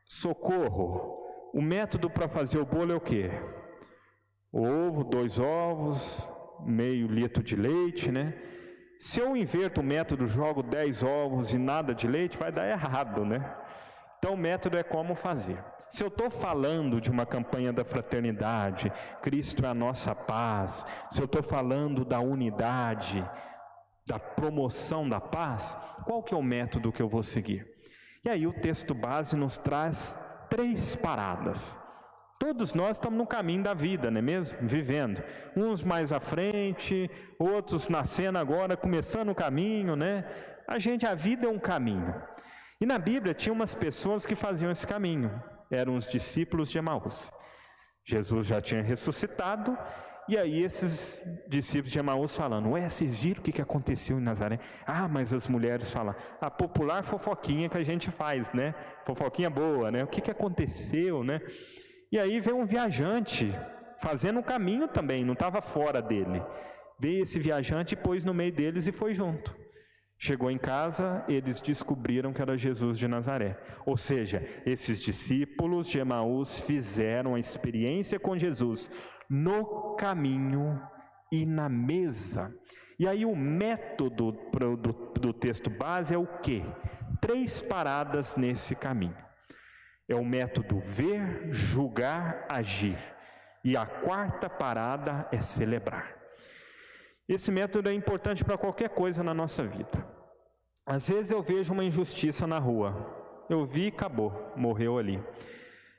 Socorro, o método para fazer o bolo é o quê? Ovo, 2 ovos, meio litro de leite, né? Se eu inverto o método, jogo 10 ovos e nada de leite, vai dar errado, né? Então o método é como fazer. Se eu estou falando de uma campanha da fraternidade, Cristo é a nossa paz, se eu estou falando da unidade, da promoção da paz, qual que é o método que eu vou seguir? E aí o texto base nos traz 3 paradas. Todos nós estamos no caminho da vida, não é mesmo? Vivendo. Uns mais à frente, outros nascendo agora, começando o caminho, né? A vida é um caminho. E na Bíblia tinha umas pessoas que faziam esse caminho. Eram os discípulos de Emaús. Jesus já tinha ressuscitado, e aí esses discípulos de Emaús falando: ué, vocês viram o que aconteceu em Nazaré? Ah, mas as mulheres falam, a popular fofoquinha que a gente faz, né? Fofoquinha boa, né? O que aconteceu, né? E aí veio um viajante fazendo um caminho também, não estava fora dele. Veio esse viajante e pôs no meio deles e foi junto. Chegou em casa, eles descobriram que era Jesus de Nazaré. Ou seja, esses discípulos de Emaús fizeram a experiência com Jesus no caminho e na mesa. E aí o método do texto base é o quê? 3 paradas nesse caminho. É o método ver, julgar, agir. E a 4ª parada é celebrar. Esse método é importante para qualquer coisa na nossa vida. Às vezes eu vejo uma injustiça na rua. Eu vi e acabou, morreu ali.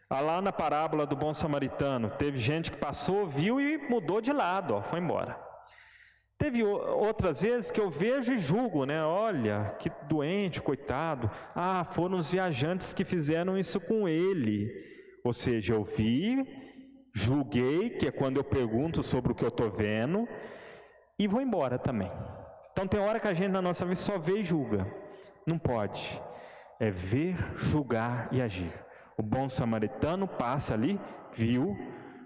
Lá na parábola do bom samaritano, teve gente que passou, viu e mudou de lado, foi embora. Teve outras vezes que eu vejo e julgo, né? Olha, que doente, coitado. Ah, foram os viajantes que fizeram isso com ele. Ou seja, eu vi, julguei, que é quando eu pergunto sobre o que eu estou vendo, e vou embora também. Então tem hora que a gente na nossa vida só vê e julga. Não pode. É ver, julgar e agir. O bom samaritano passa ali, viu,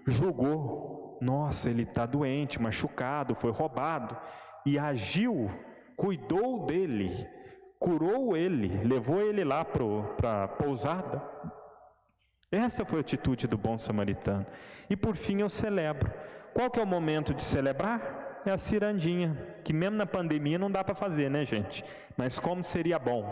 julgou. Nossa, ele está doente, machucado, foi roubado. E agiu, cuidou dele, curou ele, levou ele lá para a pousada. Essa foi a atitude do bom samaritano. E por fim eu celebro. Qual que é o momento de celebrar? É a cirandinha, que mesmo na pandemia não dá para fazer, né, gente? Mas como seria bom?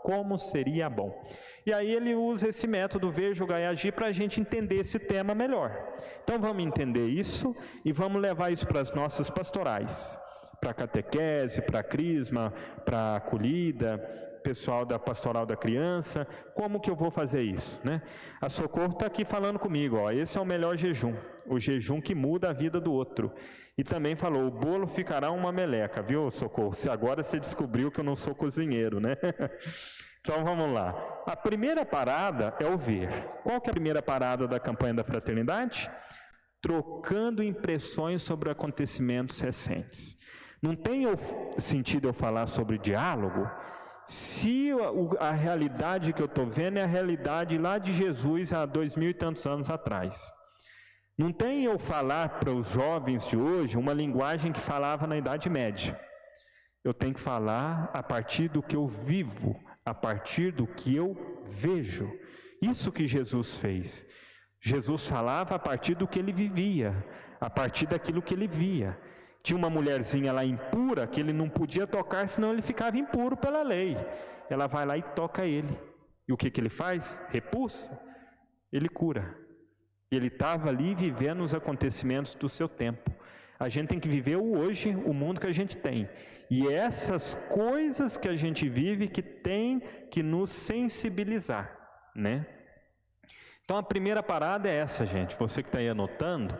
Como seria bom? E aí ele usa esse método ver, julgar e agir para a gente entender esse tema melhor. Então vamos entender isso e vamos levar isso para as nossas pastorais, para a catequese, para a crisma, para a acolhida, pessoal da pastoral da criança. Como que eu vou fazer isso, né? A Socorro está aqui falando comigo, ó, esse é o melhor jejum, o jejum que muda a vida do outro. E também falou, o bolo ficará uma meleca, viu, Socorro? Se agora você descobriu que eu não sou cozinheiro, né? Então vamos lá. A primeira parada é o ver. Qual que é a primeira parada da campanha da fraternidade? Trocando impressões sobre acontecimentos recentes. Não tem sentido eu falar sobre diálogo se a realidade que eu estou vendo é a realidade lá de Jesus há 2000 e tantos anos atrás. Não tem eu falar para os jovens de hoje uma linguagem que falava na Idade Média. Eu tenho que falar a partir do que eu vivo, a partir do que eu vejo. Isso que Jesus fez. Jesus falava a partir do que ele vivia, a partir daquilo que ele via. Tinha uma mulherzinha lá impura que ele não podia tocar, senão ele ficava impuro pela lei. Ela vai lá e toca ele. E o que ele faz? Repulsa. Ele cura. Ele estava ali vivendo os acontecimentos do seu tempo. A gente tem que viver o hoje, o mundo que a gente tem. E essas coisas que a gente vive que tem que nos sensibilizar, né? Então a primeira parada é essa, gente. Você que está aí anotando,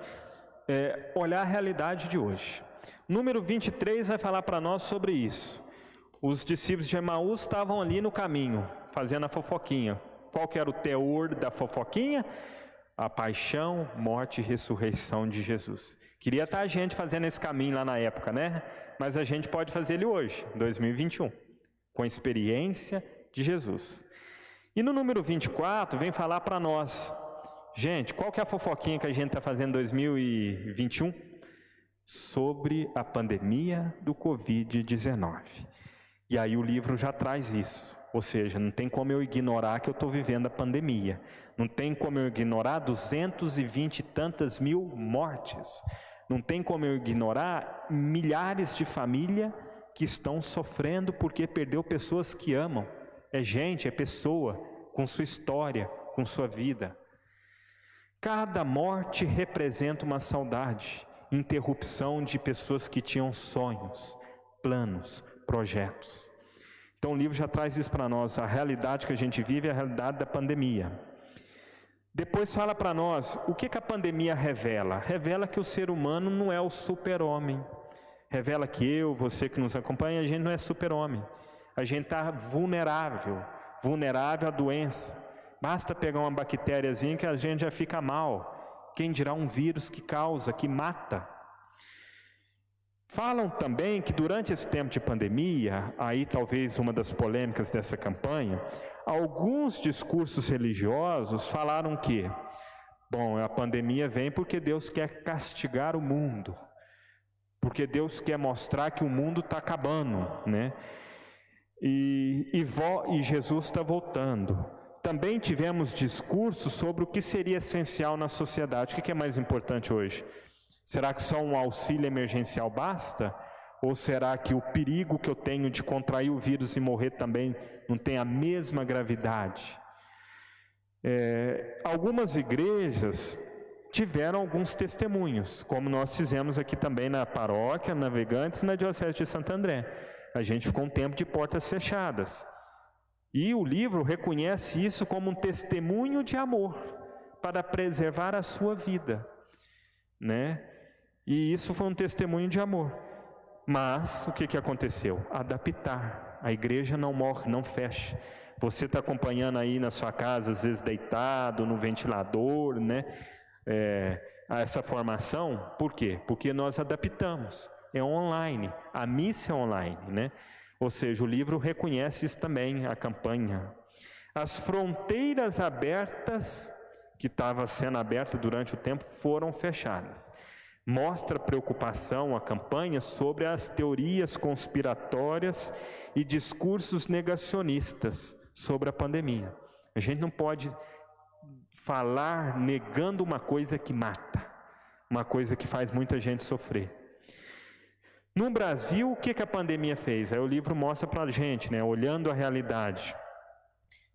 olhar a realidade de hoje. Número 23 vai falar para nós sobre isso. Os discípulos de Emaús estavam ali no caminho, fazendo a fofoquinha. Qual que era o teor da fofoquinha? A paixão, morte e ressurreição de Jesus. Queria estar a gente fazendo esse caminho lá na época, né? Mas a gente pode fazer ele hoje, 2021, com a experiência de Jesus. E no número 24 vem falar para nós, gente, qual que é a fofoquinha que a gente está fazendo em 2021? Sobre a pandemia do Covid-19. E aí o livro já traz isso. Ou seja, não tem como eu ignorar que eu estou vivendo a pandemia. Não tem como eu ignorar 220 e tantas mil mortes. Não tem como eu ignorar milhares de famílias que estão sofrendo porque perdeu pessoas que amam. É gente, é pessoa, com sua história, com sua vida. Cada morte representa uma saudade, interrupção de pessoas que tinham sonhos, planos, projetos. Então o livro já traz isso para nós, a realidade que a gente vive é a realidade da pandemia. Depois fala para nós, o que a pandemia revela? Revela que o ser humano não é o super-homem. Revela que eu, você que nos acompanha, a gente não é super-homem. A gente está vulnerável à doença. Basta pegar uma bactériazinha que a gente já fica mal. Quem dirá um vírus que causa, que mata? Falam também que durante esse tempo de pandemia, aí talvez uma das polêmicas dessa campanha, alguns discursos religiosos falaram que, bom, a pandemia vem porque Deus quer castigar o mundo, porque Deus quer mostrar que o mundo está acabando, né? E Jesus está voltando. Também tivemos discursos sobre o que seria essencial na sociedade. O que é mais importante hoje? Será que só um auxílio emergencial basta? Ou será que o perigo que eu tenho de contrair o vírus e morrer também não tem a mesma gravidade? Algumas igrejas tiveram alguns testemunhos, como nós fizemos aqui também na paróquia Navegantes, na Diocese de Santo André. A gente ficou um tempo de portas fechadas. E o livro reconhece isso como um testemunho de amor, para preservar a sua vida, né? E isso foi um testemunho de amor. Mas o que aconteceu? Adaptar. A igreja não morre, não fecha. Você está acompanhando aí na sua casa, às vezes deitado, no ventilador, né? Essa formação, por quê? Porque nós adaptamos. É online, a missa é online, né? Ou seja, o livro reconhece isso também, a campanha. As fronteiras abertas, que estavam sendo abertas durante o tempo, foram fechadas. Mostra preocupação a campanha sobre as teorias conspiratórias e discursos negacionistas sobre a pandemia. A gente não pode falar negando uma coisa que mata, uma coisa que faz muita gente sofrer. No Brasil, o que a pandemia fez? Aí o livro mostra para a gente, né, olhando a realidade.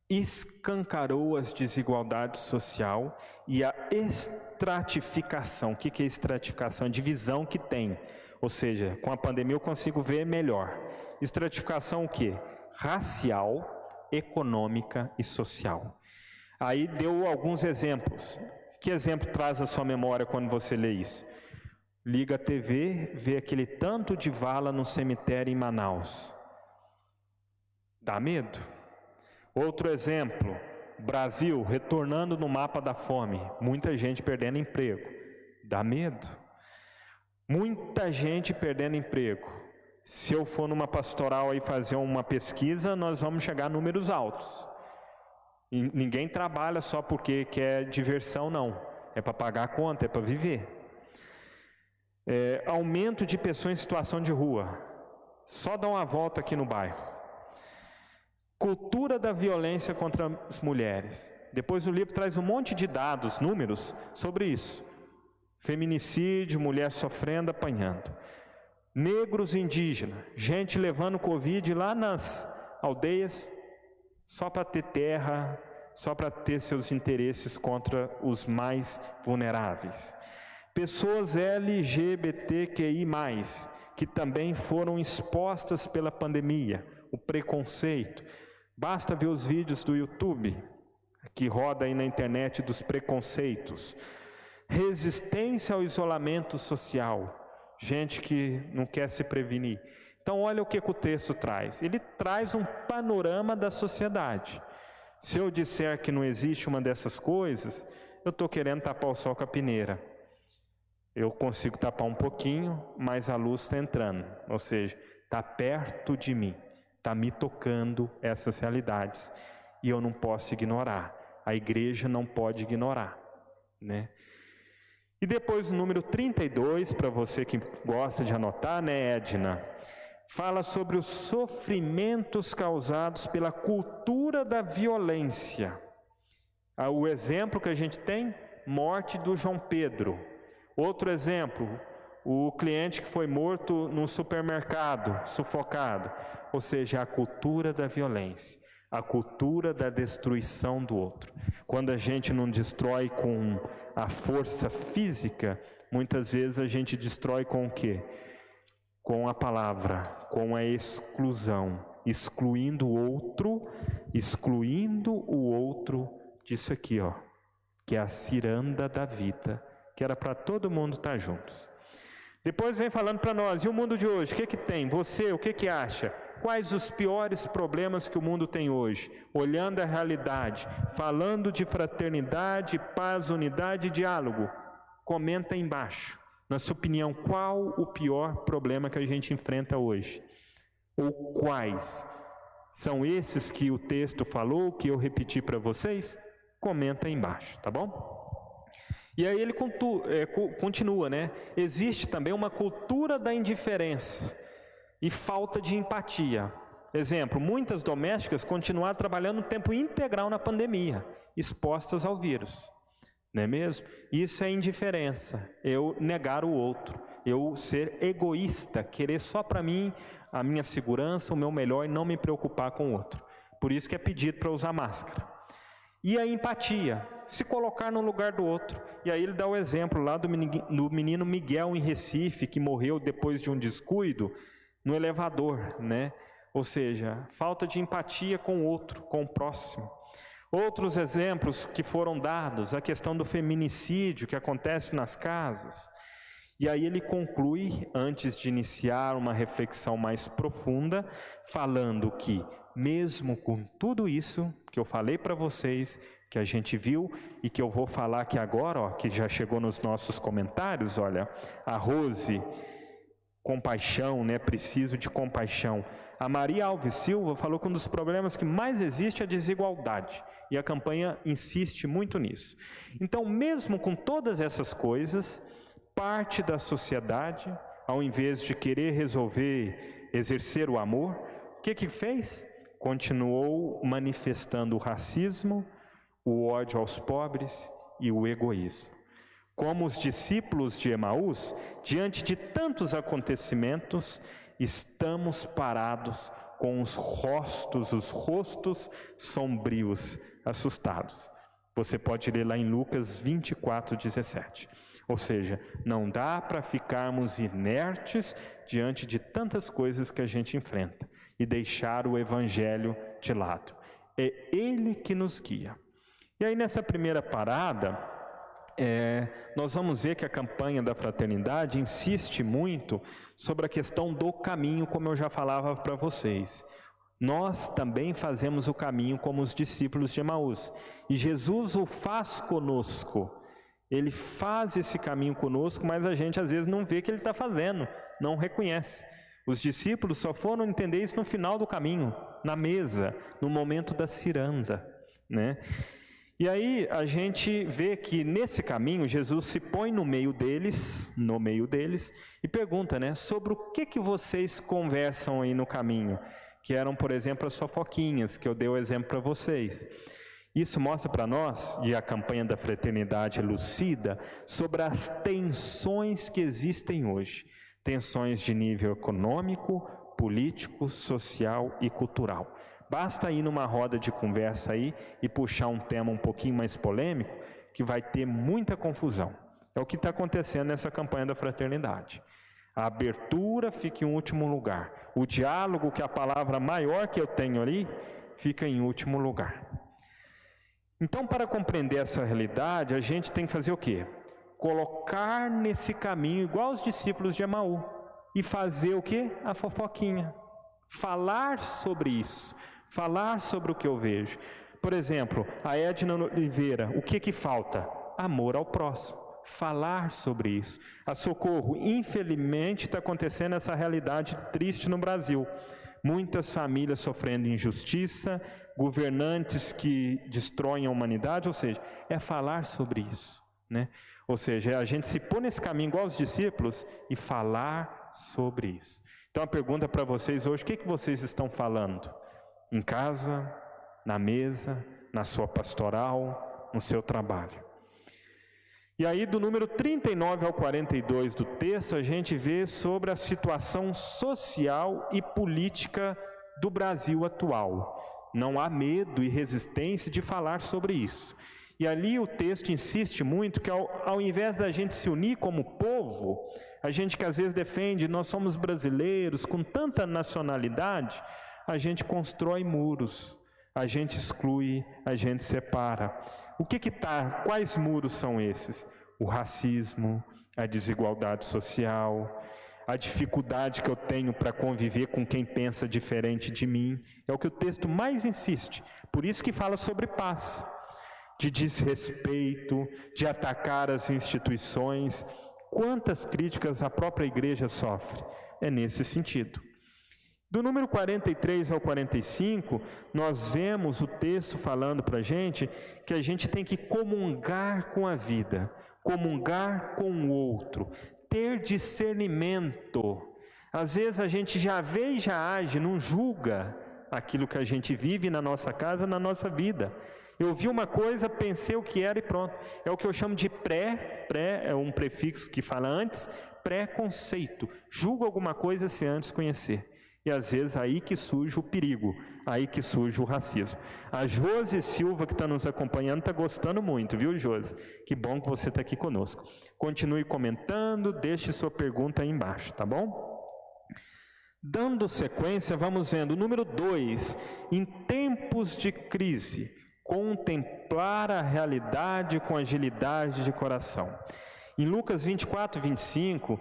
Escancarou as desigualdades social e a estratificação. O que é estratificação? A divisão que tem. Ou seja, com a pandemia eu consigo ver melhor. Estratificação o quê? Racial, econômica e social. Aí deu alguns exemplos. Que exemplo traz à sua memória quando você lê isso? Liga a TV, vê aquele tanto de vala no cemitério em Manaus. Dá medo? Outro exemplo, Brasil retornando no mapa da fome, muita gente perdendo emprego. Dá medo? Muita gente perdendo emprego. Se eu for numa pastoral aí fazer uma pesquisa, nós vamos chegar a números altos. E ninguém trabalha só porque quer diversão, não. É para pagar a conta, é para viver. Aumento de pessoas em situação de rua. Só dá uma volta aqui no bairro. Cultura da violência contra as mulheres. Depois o livro traz um monte de dados, números sobre isso. Feminicídio, mulher sofrendo, apanhando. Negros indígenas, gente levando Covid lá nas aldeias só para ter terra, só para ter seus interesses contra os mais vulneráveis. Pessoas LGBTQI+, que também foram expostas pela pandemia, o preconceito. Basta ver os vídeos do YouTube, que roda aí na internet, dos preconceitos. Resistência ao isolamento social. Gente que não quer se prevenir. Então olha o que o texto traz. Ele traz um panorama da sociedade. Se eu disser que não existe uma dessas coisas, eu estou querendo tapar o sol com a peneira. Eu consigo tapar um pouquinho, mas a luz está entrando. Ou seja, está perto de mim. Está me tocando essas realidades. E eu não posso ignorar. A igreja não pode ignorar, né? E depois o número 32, para você que gosta de anotar, né, Edna? Fala sobre os sofrimentos causados pela cultura da violência. O exemplo que a gente tem, morte do João Pedro. Outro exemplo, o cliente que foi morto no supermercado, sufocado. Ou seja, a cultura da violência, a cultura da destruição do outro. Quando a gente não destrói com a força física, muitas vezes a gente destrói com o quê? Com a palavra, com a exclusão, excluindo o outro disso aqui, ó, que é a ciranda da vida, que era para todo mundo estar juntos. Depois vem falando para nós, e o mundo de hoje, o que tem? Você, o que acha? Quais os piores problemas que o mundo tem hoje? Olhando a realidade, falando de fraternidade, paz, unidade e diálogo. Comenta aí embaixo, na sua opinião, qual o pior problema que a gente enfrenta hoje? Ou quais? São esses que o texto falou, que eu repeti para vocês? Comenta aí embaixo, tá bom? E aí ele continua, né? Existe também uma cultura da indiferença e falta de empatia. Exemplo, muitas domésticas continuaram trabalhando tempo integral na pandemia, expostas ao vírus. Não é mesmo? Isso é indiferença, eu negar o outro, eu ser egoísta, querer só para mim a minha segurança, o meu melhor e não me preocupar com o outro. Por isso que é pedido para usar máscara. E a empatia, se colocar no lugar do outro. E aí ele dá o exemplo lá do menino Miguel em Recife, que morreu depois de um descuido no elevador, né? Ou seja, falta de empatia com o outro, com o próximo. Outros exemplos que foram dados, a questão do feminicídio que acontece nas casas. E aí ele conclui, antes de iniciar uma reflexão mais profunda, falando que, mesmo com tudo isso que eu falei para vocês, que a gente viu e que eu vou falar aqui agora, ó, que já chegou nos nossos comentários, olha, a Rose, compaixão, né? Preciso de compaixão. A Maria Alves Silva falou que um dos problemas que mais existe é a desigualdade, e a campanha insiste muito nisso. Então, mesmo com todas essas coisas, parte da sociedade, ao invés de querer resolver, exercer o amor, o que fez? Continuou manifestando o racismo, o ódio aos pobres e o egoísmo. Como os discípulos de Emaús, diante de tantos acontecimentos, estamos parados com os rostos sombrios, assustados. Você pode ler lá em Lucas 24:17. Ou seja, não dá para ficarmos inertes diante de tantas coisas que a gente enfrenta e deixar o Evangelho de lado. É Ele que nos guia. E aí nessa primeira parada, nós vamos ver que a campanha da fraternidade insiste muito sobre a questão do caminho, como eu já falava para vocês. Nós também fazemos o caminho como os discípulos de Emaús. E Jesus o faz conosco. Ele faz esse caminho conosco, mas a gente às vezes não vê que ele está fazendo, não reconhece. Os discípulos só foram entender isso no final do caminho, na mesa, no momento da ciranda, né? E aí a gente vê que nesse caminho Jesus se põe no meio deles, e pergunta, né, sobre o que vocês conversam aí no caminho, que eram, por exemplo, as fofoquinhas, que eu dei o exemplo para vocês. Isso mostra para nós, e a campanha da fraternidade elucida, sobre as tensões que existem hoje. Tensões de nível econômico, político, social e cultural. Basta ir numa roda de conversa aí e puxar um tema um pouquinho mais polêmico, que vai ter muita confusão. É o que está acontecendo nessa campanha da fraternidade. A abertura fica em último lugar. O diálogo, que é a palavra maior que eu tenho ali, fica em último lugar. Então, para compreender essa realidade, a gente tem que fazer o quê? Colocar nesse caminho, igual os discípulos de Emaús, e fazer o quê? A fofoquinha. Falar sobre isso, falar sobre o que eu vejo. Por exemplo, a Edna Oliveira, o que falta? Amor ao próximo. Falar sobre isso. A Socorro, infelizmente está acontecendo essa realidade triste no Brasil. Muitas famílias sofrendo injustiça, governantes que destroem a humanidade, ou seja, é falar sobre isso, né? Ou seja, é a gente se pôr nesse caminho igual os discípulos e falar sobre isso. Então a pergunta para vocês hoje, o que vocês estão falando? Em casa, na mesa, na sua pastoral, no seu trabalho. E aí do número 39 ao 42 do texto, a gente vê sobre a situação social e política do Brasil atual. Não há medo e resistência de falar sobre isso. E ali o texto insiste muito que ao invés da gente se unir como povo, a gente que às vezes defende, nós somos brasileiros, com tanta nacionalidade, a gente constrói muros, a gente exclui, a gente separa. Quais muros são esses? O racismo, a desigualdade social, a dificuldade que eu tenho para conviver com quem pensa diferente de mim. É o que o texto mais insiste. Por isso que fala sobre paz, de desrespeito, de atacar as instituições. Quantas críticas a própria igreja sofre? É nesse sentido. Do número 43 ao 45, nós vemos o texto falando para a gente que a gente tem que comungar com a vida, comungar com o outro, ter discernimento. Às vezes a gente já vê e já age, não julga aquilo que a gente vive na nossa casa, na nossa vida. Eu vi uma coisa, pensei o que era e pronto. É o que eu chamo de pré é um prefixo que fala antes, pré-conceito. Julgo alguma coisa sem antes conhecer. E às vezes aí que surge o perigo, aí que surge o racismo. A Josi Silva, que está nos acompanhando, está gostando muito, viu, Josi? Que bom que você está aqui conosco. Continue comentando, deixe sua pergunta aí embaixo, tá bom? Dando sequência, vamos vendo. Número 2, em tempos de crise, contemplar a realidade com agilidade de coração. Em Lucas 24, 25,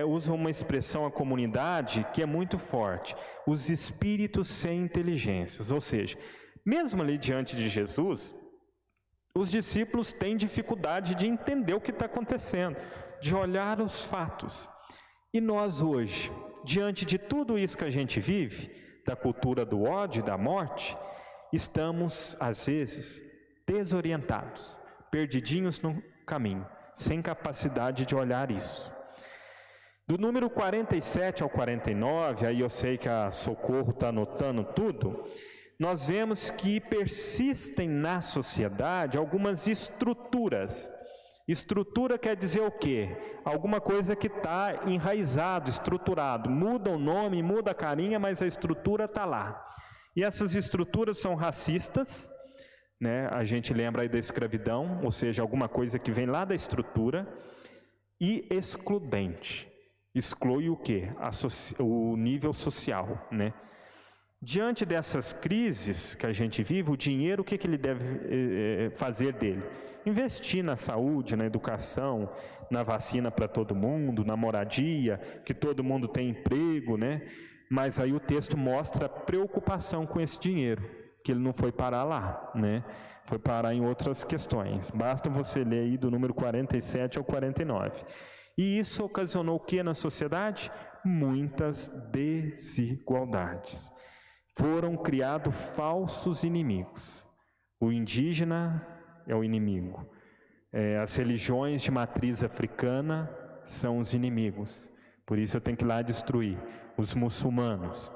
usa uma expressão a comunidade que é muito forte. Os espíritos sem inteligências. Ou seja, mesmo ali diante de Jesus, os discípulos têm dificuldade de entender o que está acontecendo, de olhar os fatos. E nós hoje, diante de tudo isso que a gente vive, da cultura do ódio e da morte, estamos, às vezes, desorientados, perdidinhos no caminho, sem capacidade de olhar isso. Do número 47 ao 49, aí eu sei que a Socorro está anotando tudo, nós vemos que persistem na sociedade algumas estruturas. Estrutura quer dizer o quê? Alguma coisa que está enraizado, estruturado. Muda o nome, muda a carinha, mas a estrutura está lá. E essas estruturas são racistas, né? A gente lembra aí da escravidão, ou seja, alguma coisa que vem lá da estrutura, e excludente. Exclui o quê? O nível social, né? Diante dessas crises que a gente vive, o dinheiro, o que ele deve fazer dele? Investir na saúde, na educação, na vacina para todo mundo, na moradia, que todo mundo tem emprego, né? Mas aí o texto mostra preocupação com esse dinheiro, que ele não foi parar lá, né? Foi parar em outras questões. Basta você ler aí do número 47 ao 49. E isso ocasionou o que na sociedade? Muitas desigualdades. Foram criados falsos inimigos. O indígena é o inimigo. As religiões de matriz africana são os inimigos. Por isso eu tenho que ir lá destruir. Os muçulmanos.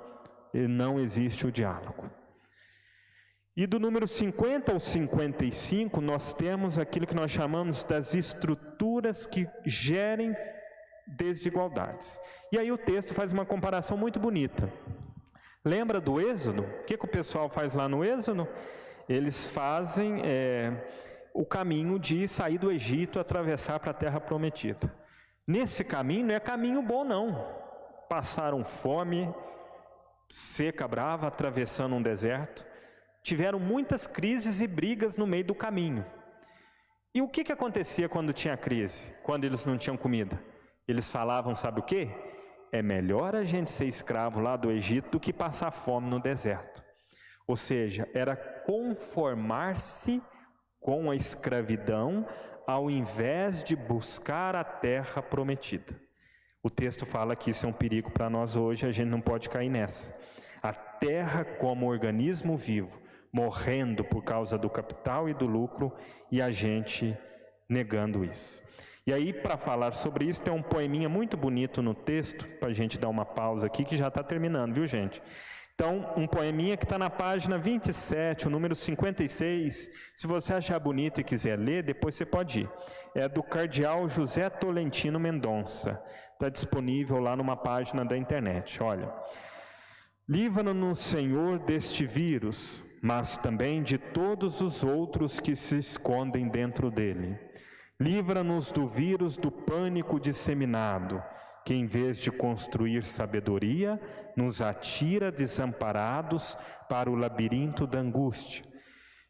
E não existe o diálogo. E do número 50 ao 55, nós temos aquilo que nós chamamos das estruturas que gerem desigualdades. E aí o texto faz uma comparação muito bonita. Lembra do Êxodo? O que o pessoal faz lá no Êxodo? Eles fazem o caminho de sair do Egito, atravessar para a Terra Prometida. Nesse caminho não é caminho bom não. Passaram fome, seca brava, atravessando um deserto. Tiveram muitas crises e brigas no meio do caminho. E o que acontecia quando tinha crise? Quando eles não tinham comida? Eles falavam, sabe o quê? É melhor a gente ser escravo lá do Egito do que passar fome no deserto. Ou seja, era conformar-se com a escravidão ao invés de buscar a terra prometida. O texto fala que isso é um perigo para nós hoje, a gente não pode cair nessa. A terra como organismo vivo, morrendo por causa do capital e do lucro, e a gente negando isso. E aí, para falar sobre isso, tem um poeminha muito bonito no texto, para a gente dar uma pausa aqui, que já está terminando, viu, gente? Então, um poeminha que está na página 27, o número 56. Se você achar bonito e quiser ler, depois você pode ir. É do cardeal José Tolentino Mendonça. Está disponível lá numa página da internet. Olha. Livra-nos, Senhor, deste vírus, mas também de todos os outros que se escondem dentro dele. Livra-nos do vírus do pânico disseminado, que em vez de construir sabedoria, nos atira desamparados para o labirinto da angústia.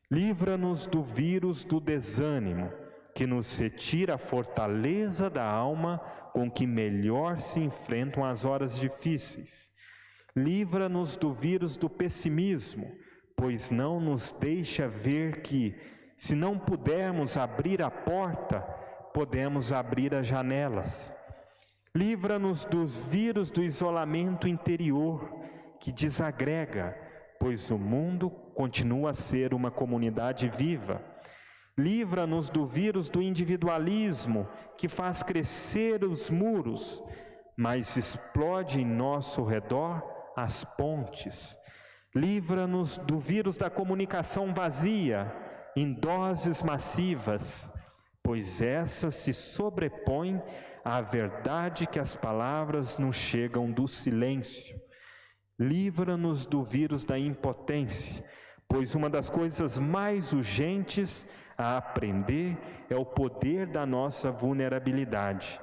Livra-nos do vírus do desânimo, que nos retira a fortaleza da alma com que melhor se enfrentam as horas difíceis. Livra-nos do vírus do pessimismo, pois não nos deixa ver que, se não pudermos abrir a porta, podemos abrir as janelas. Livra-nos dos vírus do isolamento interior, que desagrega, pois o mundo continua a ser uma comunidade viva. Livra-nos do vírus do individualismo, que faz crescer os muros, mas explode em nosso redor as pontes. Livra-nos do vírus da comunicação vazia, em doses massivas, pois essa se sobrepõe à verdade que as palavras nos chegam do silêncio. Livra-nos do vírus da impotência, pois uma das coisas mais urgentes a aprender é o poder da nossa vulnerabilidade.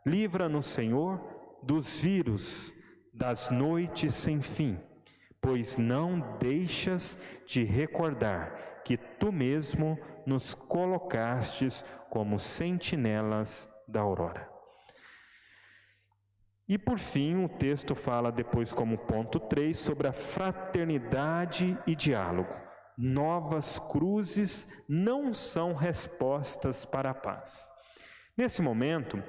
Livra-nos, Senhor, dos vírus das noites sem fim, pois não deixas de recordar que Tu mesmo nos colocastes como sentinelas da aurora. E por fim, o texto fala depois como ponto 3 sobre a fraternidade e diálogo. Novas cruzes não são respostas para a paz. Nesse momento,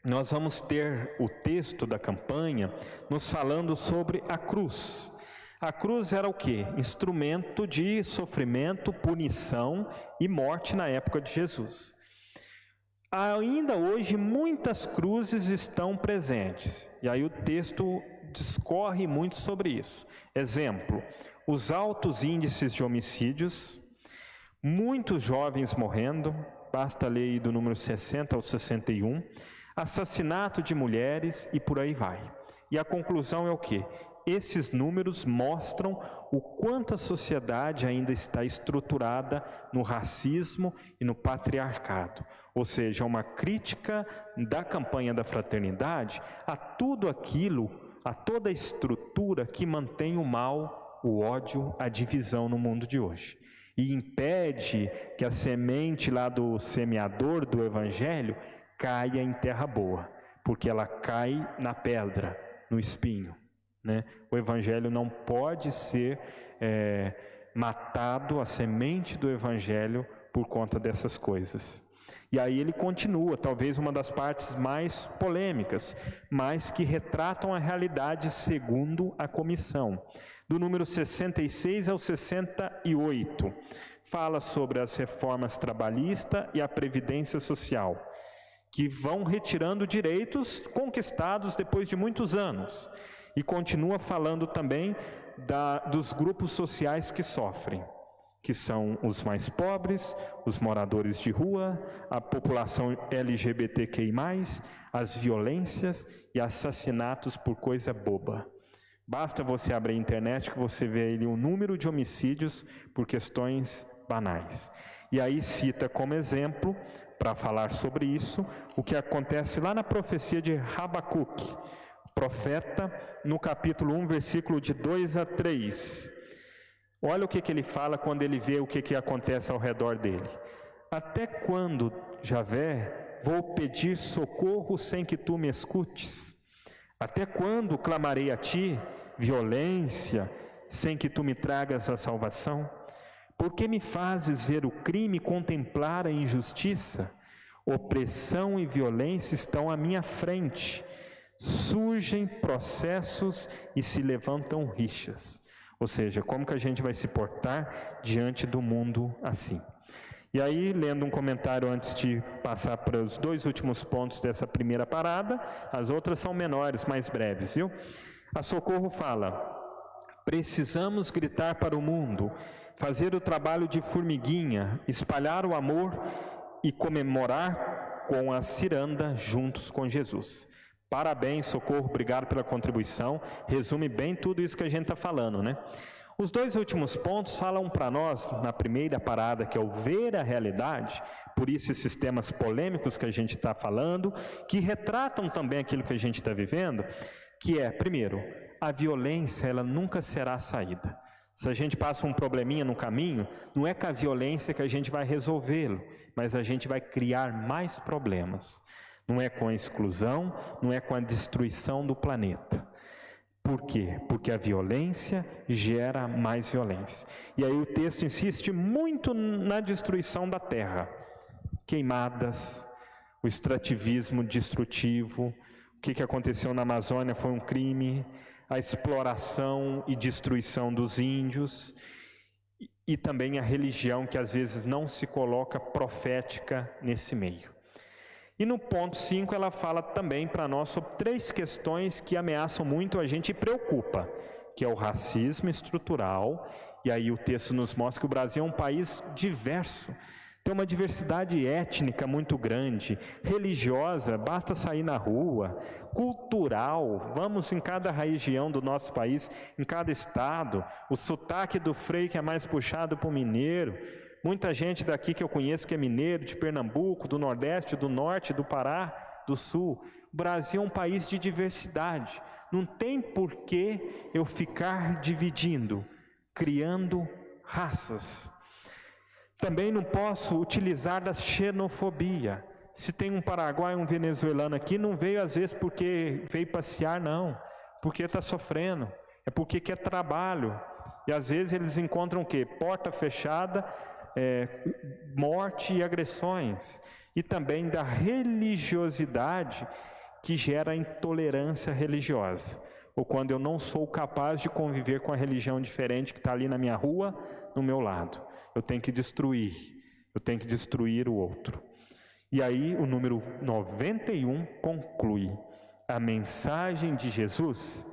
nós vamos ter o texto da campanha nos falando sobre a cruz. A cruz era o quê? Instrumento de sofrimento, punição e morte na época de Jesus. Ainda hoje, muitas cruzes estão presentes. E aí o texto discorre muito sobre isso. Exemplo, os altos índices de homicídios, muitos jovens morrendo, basta ler aí do número 60 ao 61, assassinato de mulheres e por aí vai. E a conclusão é o quê? Esses números mostram o quanto a sociedade ainda está estruturada no racismo e no patriarcado. Ou seja, uma crítica da campanha da fraternidade a tudo aquilo, a toda a estrutura que mantém o mal, o ódio, a divisão no mundo de hoje. E impede que a semente lá do semeador do Evangelho caia em terra boa, porque ela cai na pedra, no espinho. O Evangelho não pode ser matado, a semente do Evangelho, por conta dessas coisas. E aí ele continua, talvez uma das partes mais polêmicas, mas que retratam a realidade segundo a comissão. Do número 66 ao 68, fala sobre as reformas trabalhista e a previdência social, que vão retirando direitos conquistados depois de muitos anos. E continua falando também dos grupos sociais que sofrem, que são os mais pobres, os moradores de rua, a população LGBTQI+, as violências e assassinatos por coisa boba. Basta você abrir a internet que você vê ali o número de homicídios por questões banais. E aí cita como exemplo, para falar sobre isso, o que acontece lá na profecia de Habacuque, profeta, no capítulo 1, versículo de 2 a 3. Olha o que ele fala quando ele vê o que acontece ao redor dele. Até quando, Javé, vou pedir socorro sem que tu me escutes? Até quando clamarei a ti violência sem que tu me tragas a salvação? Por que me fazes ver o crime e contemplar a injustiça? Opressão e violência estão à minha frente. Surgem processos e se levantam rixas. Ou seja, como que a gente vai se portar diante do mundo assim? E aí, lendo um comentário antes de passar para os dois últimos pontos dessa primeira parada, as outras são menores, mais breves, viu? A Socorro fala: precisamos gritar para o mundo, fazer o trabalho de formiguinha, espalhar o amor e comemorar com a ciranda juntos com Jesus. Parabéns, Socorro, obrigado pela contribuição. Resume bem tudo isso que a gente está falando, né? Os dois últimos pontos falam para nós, na primeira parada, que é o ver a realidade, por isso esses temas polêmicos que a gente está falando, que retratam também aquilo que a gente está vivendo, que é, primeiro, a violência ela nunca será a saída. Se a gente passa um probleminha no caminho, não é com a violência que a gente vai resolvê-lo, mas a gente vai criar mais problemas. Não é com a exclusão, não é com a destruição do planeta. Por quê? Porque a violência gera mais violência. E aí o texto insiste muito na destruição da terra. Queimadas, o extrativismo destrutivo, o que aconteceu na Amazônia foi um crime, a exploração e destruição dos índios, e também a religião que às vezes não se coloca profética nesse meio. E no ponto 5 ela fala também para nós sobre 3 questões que ameaçam muito a gente e preocupa, que é o racismo estrutural, e aí o texto nos mostra que o Brasil é um país diverso, tem uma diversidade étnica muito grande, religiosa, basta sair na rua, cultural, vamos em cada região do nosso país, em cada estado, o sotaque do freio que é mais puxado para o mineiro, muita gente daqui que eu conheço que é mineiro, de Pernambuco, do Nordeste, do Norte, do Pará, do Sul. O Brasil é um país de diversidade, não tem por que eu ficar dividindo, criando raças. Também não posso utilizar da xenofobia. Se tem um paraguaio, um venezuelano aqui, não veio às vezes porque veio passear, não. Porque está sofrendo. É porque quer trabalho. E às vezes eles encontram o quê? Porta fechada, morte e agressões. E também da religiosidade que gera intolerância religiosa. Ou quando eu não sou capaz de conviver com a religião diferente que está ali na minha rua, no meu lado. Eu tenho que destruir o outro. E aí o número 91 conclui: a mensagem de Jesus,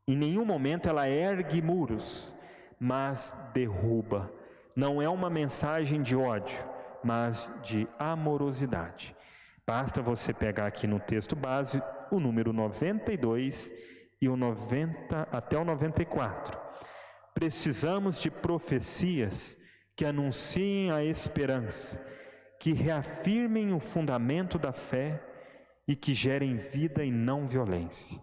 em nenhum momento ela ergue muros, mas derruba. Não é uma mensagem de ódio, mas de amorosidade. Basta você pegar aqui no texto base o número 92 e o 90 até o 94. Precisamos de profecias que anunciem a esperança, que reafirmem o fundamento da fé e que gerem vida e não violência.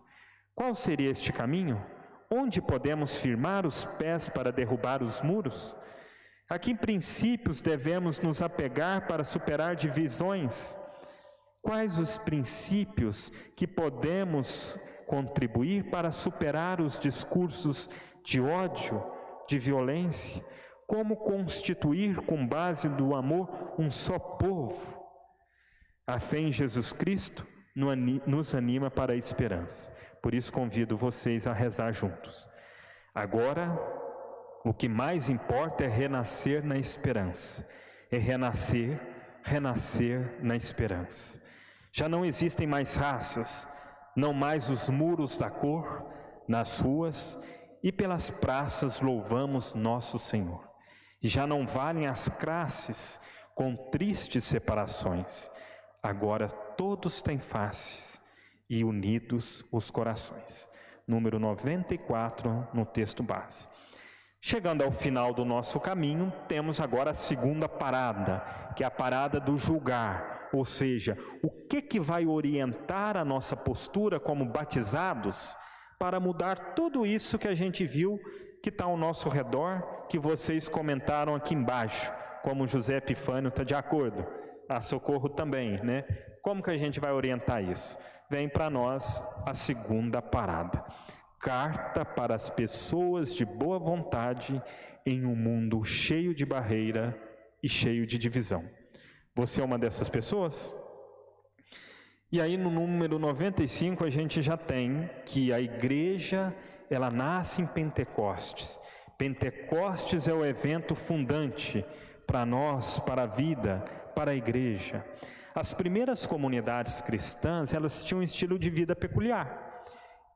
Qual seria este caminho? Onde podemos firmar os pés para derrubar os muros? A que princípios devemos nos apegar para superar divisões? Quais os princípios que podemos contribuir para superar os discursos de ódio, de violência? Como constituir, com base do amor, um só povo? A fé em Jesus Cristo nos anima para a esperança. Por isso convido vocês a rezar juntos. Agora, o que mais importa é renascer na esperança. É renascer na esperança. Já não existem mais raças, não mais os muros da cor, nas ruas e pelas praças louvamos nosso Senhor. Já não valem as classes com tristes separações. Agora todos têm faces e unidos os corações. Número 94 no texto base. Chegando ao final do nosso caminho, temos agora a segunda parada, que é a parada do julgar. Ou seja, o que vai orientar a nossa postura como batizados para mudar tudo isso que a gente viu que está ao nosso redor, que vocês comentaram aqui embaixo, como José Epifânio está de acordo, a Socorro também, né? Como que a gente vai orientar isso? Vem para nós a segunda parada. Carta para as pessoas de boa vontade em um mundo cheio de barreira e cheio de divisão. Você é uma dessas pessoas? E aí no número 95 a gente já tem que a igreja, ela nasce em Pentecostes. Pentecostes é o evento fundante para nós, para a vida, para a igreja. As primeiras comunidades cristãs, elas tinham um estilo de vida peculiar.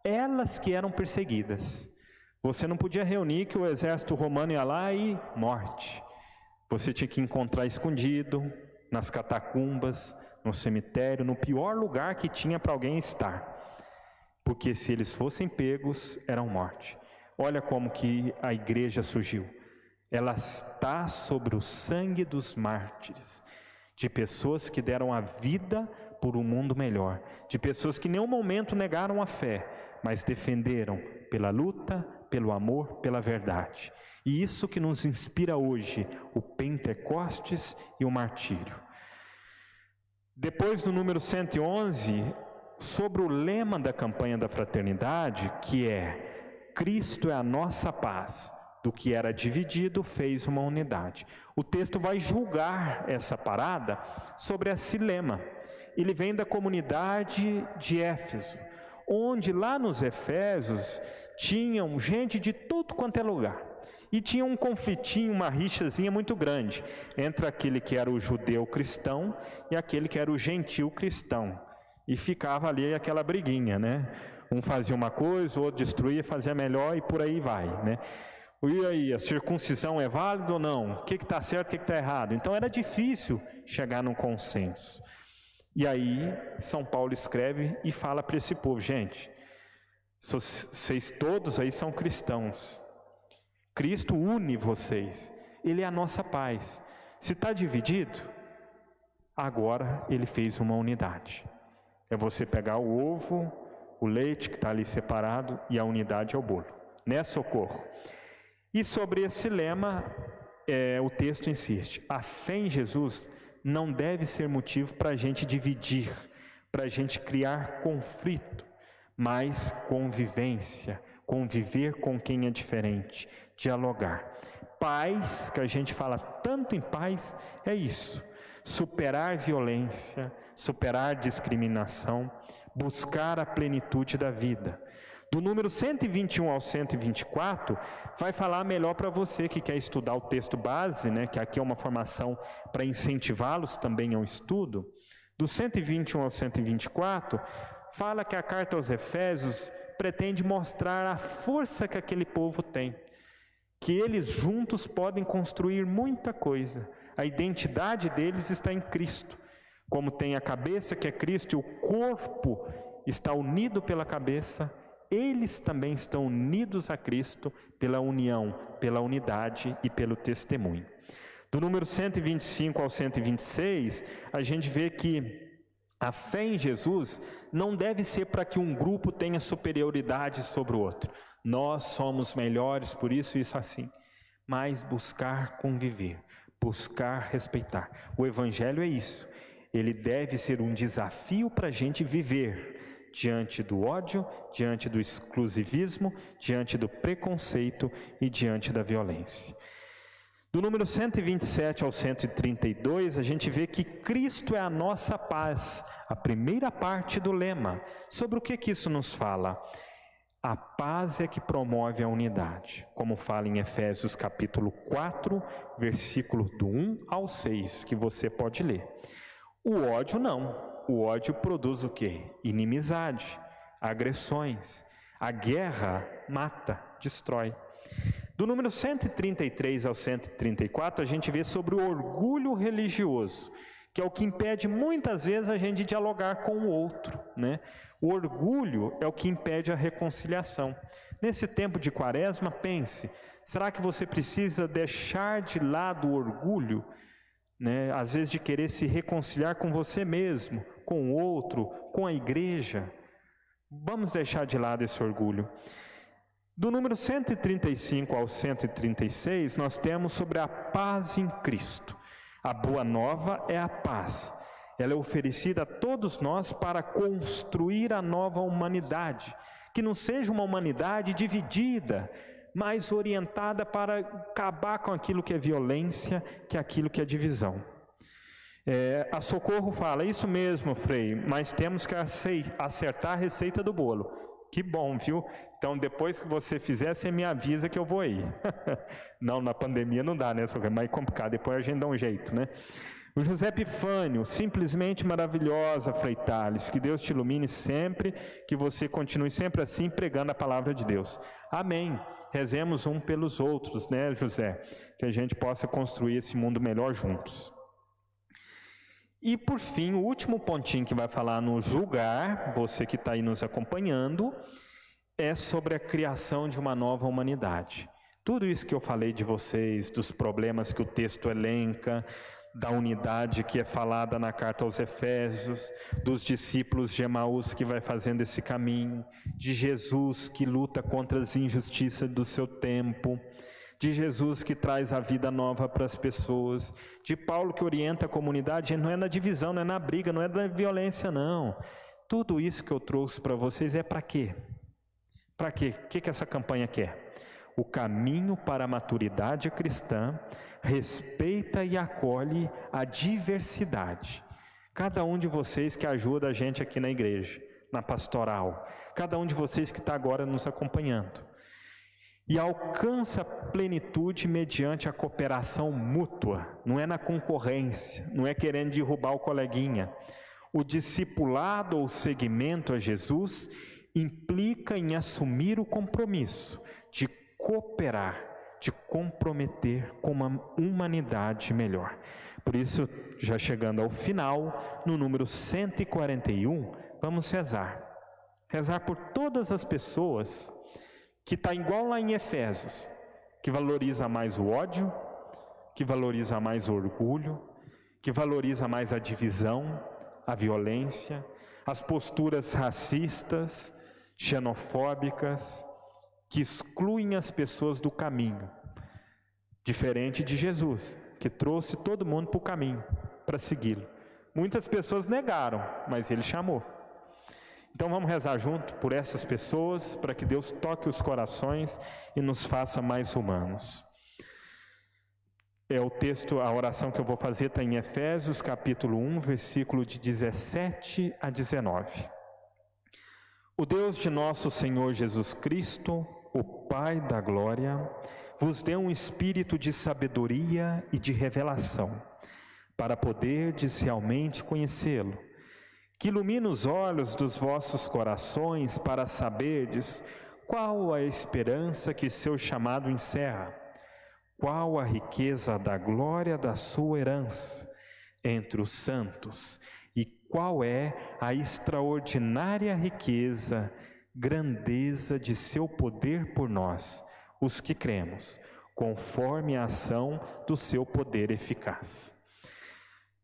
Elas que eram perseguidas. Você não podia reunir que o exército romano ia lá e morte. Você tinha que encontrar escondido, nas catacumbas, no cemitério, no pior lugar que tinha para alguém estar. Porque se eles fossem pegos, eram morte. Olha como que a igreja surgiu. Ela está sobre o sangue dos mártires, de pessoas que deram a vida por um mundo melhor, de pessoas que em nenhum momento negaram a fé, mas defenderam pela luta, pelo amor, pela verdade. E isso que nos inspira hoje, o Pentecostes e o martírio. Depois do número 111, sobre o lema da campanha da fraternidade, que é: Cristo é a nossa paz, do que era dividido fez uma unidade. O texto vai julgar essa parada sobre esse lema. Ele vem da comunidade de Éfeso, onde lá nos Efésios tinham gente de tudo quanto é lugar. E tinha um conflitinho, uma rixazinha muito grande entre aquele que era o judeu cristão e aquele que era o gentil cristão. E ficava ali aquela briguinha, né? Um fazia uma coisa, o outro destruía, fazia melhor e por aí vai, né? E aí, a circuncisão é válida ou não? O que está certo, o que está errado? Então era difícil chegar num consenso. E aí, São Paulo escreve e fala para esse povo: gente, vocês todos aí são cristãos. Cristo une vocês. Ele é a nossa paz. Se está dividido, agora Ele fez uma unidade. É você pegar o ovo, o leite que está ali separado, e a unidade é o bolo. Né, Socorro? E sobre esse lema, o texto insiste: a fé em Jesus não deve ser motivo para a gente dividir, para a gente criar conflito, mas convivência, conviver com quem é diferente, dialogar. Paz, que a gente fala tanto em paz, é isso: superar violência, superar discriminação, buscar a plenitude da vida. Do número 121 ao 124, vai falar melhor para você que quer estudar o texto base, né, que aqui é uma formação para incentivá-los também ao estudo. Do 121 ao 124, fala que a carta aos Efésios pretende mostrar a força que aquele povo tem, que eles juntos podem construir muita coisa. A identidade deles está em Cristo. Como tem a cabeça, que é Cristo, e o corpo está unido pela cabeça, eles também estão unidos a Cristo pela união, pela unidade e pelo testemunho. Do número 125 ao 126, a gente vê que a fé em Jesus não deve ser para que um grupo tenha superioridade sobre o outro. Nós somos melhores, por isso assim. Mas buscar conviver, buscar respeitar. O Evangelho é isso. Ele deve ser um desafio para a gente viver diante do ódio, diante do exclusivismo, diante do preconceito e diante da violência. Do número 127 ao 132, a gente vê que Cristo é a nossa paz, a primeira parte do lema. Sobre o que isso nos fala? A paz é que promove a unidade, como fala em Efésios capítulo 4, versículo do 1 ao 6, que você pode ler. O ódio não. O ódio produz o quê? Inimizade, agressões. A guerra mata, destrói. Do número 133 ao 134, a gente vê sobre o orgulho religioso, que é o que impede muitas vezes a gente dialogar com o outro, né? O orgulho é o que impede a reconciliação. Nesse tempo de Quaresma, pense: será que você precisa deixar de lado o orgulho, né? Às vezes de querer se reconciliar com você mesmo, com o outro, com a igreja? Vamos deixar de lado esse orgulho. Do número 135 ao 136, nós temos sobre a paz em Cristo. A boa nova é a paz. Ela é oferecida a todos nós para construir a nova humanidade, que não seja uma humanidade dividida, mas orientada para acabar com aquilo que é violência, que é aquilo que é divisão. A Socorro fala: isso mesmo, Frei, mas temos que acertar a receita do bolo. Que bom, viu? Então, depois que você fizer, você me avisa que eu vou aí. Não, na pandemia não dá, né, Socorro? É mais complicado, depois a gente dá um jeito, né? O José Epifânio: simplesmente maravilhosa, Frei Thales, que Deus te ilumine sempre, que você continue sempre assim, pregando a palavra de Deus. Amém. Rezemos um pelos outros, né, José? Que a gente possa construir esse mundo melhor juntos. E por fim, o último pontinho que vai falar no julgar, você que está aí nos acompanhando, é sobre a criação de uma nova humanidade. Tudo isso que eu falei de vocês, dos problemas que o texto elenca, da unidade que é falada na carta aos Efésios, dos discípulos de Emaús que vai fazendo esse caminho, de Jesus que luta contra as injustiças do seu tempo, de Jesus que traz a vida nova para as pessoas, de Paulo que orienta a comunidade, não é na divisão, não é na briga, não é na violência, não. Tudo isso que eu trouxe para vocês é para quê? Para quê? O que essa campanha quer? O caminho para a maturidade cristã respeita e acolhe a diversidade. Cada um de vocês que ajuda a gente aqui na igreja, na pastoral, cada um de vocês que está agora nos acompanhando. E alcança plenitude mediante a cooperação mútua, não é na concorrência, não é querendo derrubar o coleguinha. O discipulado ou seguimento a Jesus implica em assumir o compromisso de cooperar, de comprometer com uma humanidade melhor. Por isso, já chegando ao final, no número 141, vamos rezar. Rezar por todas as pessoas que está igual lá em Efésios, que valoriza mais o ódio, que valoriza mais o orgulho, que valoriza mais a divisão, a violência, as posturas racistas, xenofóbicas, que excluem as pessoas do caminho. Diferente de Jesus, que trouxe todo mundo para o caminho, para segui-lo. Muitas pessoas negaram, mas ele chamou. Então vamos rezar junto por essas pessoas, para que Deus toque os corações e nos faça mais humanos. O texto, a oração que eu vou fazer está em Efésios, capítulo 1, versículo de 17 a 19. O Deus de nosso Senhor Jesus Cristo, o Pai da glória, vos dê um espírito de sabedoria e de revelação, para poderdes realmente conhecê-lo, que ilumine os olhos dos vossos corações para saberdes qual a esperança que seu chamado encerra, qual a riqueza da glória da sua herança entre os santos, e qual é a extraordinária riqueza, grandeza de seu poder por nós, os que cremos, conforme a ação do seu poder eficaz.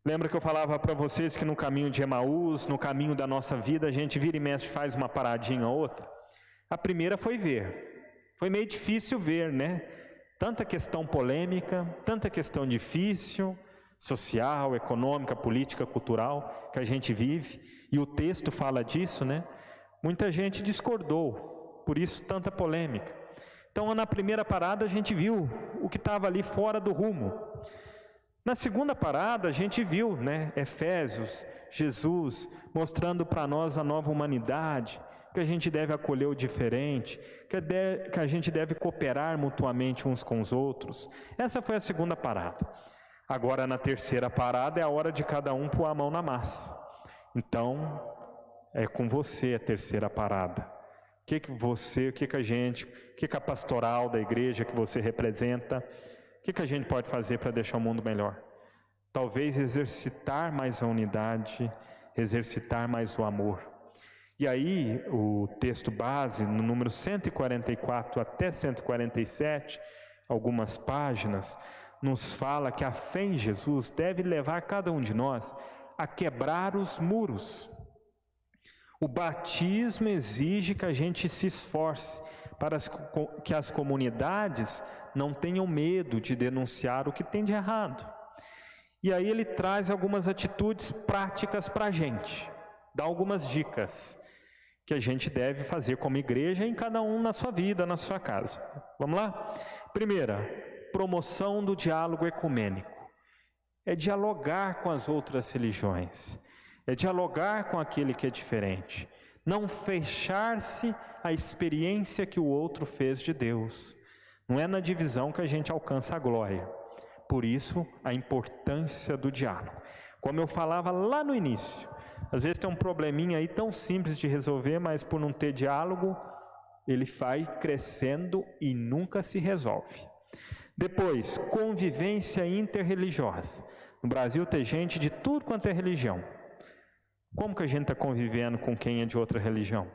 Lembra que eu falava para vocês que no caminho de Emaús, no caminho da nossa vida, a gente vira e mexe, faz uma paradinha ou outra? A primeira foi ver. Foi meio difícil ver, né? Tanta questão polêmica, tanta questão difícil, social, econômica, política, cultural, que a gente vive, e o texto fala disso, né? Muita gente discordou, por isso tanta polêmica. Então, na primeira parada, a gente viu o que estava ali fora do rumo. Na segunda parada, a gente viu, né, Efésios, Jesus, mostrando para nós a nova humanidade, que a gente deve acolher o diferente, que a gente deve cooperar mutuamente uns com os outros. Essa foi a segunda parada. Agora, na terceira parada, é a hora de cada um pôr a mão na massa. Então, é com você a terceira parada. O que a pastoral da igreja que você representa, o que a gente pode fazer para deixar o mundo melhor? Talvez exercitar mais a unidade, exercitar mais o amor. E aí, o texto base, no número 144 até 147, algumas páginas, nos fala que a fé em Jesus deve levar cada um de nós a quebrar os muros. O batismo exige que a gente se esforce para que as comunidades não tenham medo de denunciar o que tem de errado. E aí ele traz algumas atitudes práticas para a gente, dá algumas dicas que a gente deve fazer como igreja em cada um na sua vida, na sua casa. Vamos lá? Primeira, promoção do diálogo ecumênico. É dialogar com as outras religiões, é dialogar com aquele que é diferente, não fechar-se à experiência que o outro fez de Deus. Não é na divisão que a gente alcança a glória. Por isso, a importância do diálogo. Como eu falava lá no início, às vezes tem um probleminha aí tão simples de resolver, mas por não ter diálogo, ele vai crescendo e nunca se resolve. Depois, convivência interreligiosa. No Brasil tem gente de tudo quanto é religião. Como que a gente está convivendo com quem é de outra religião?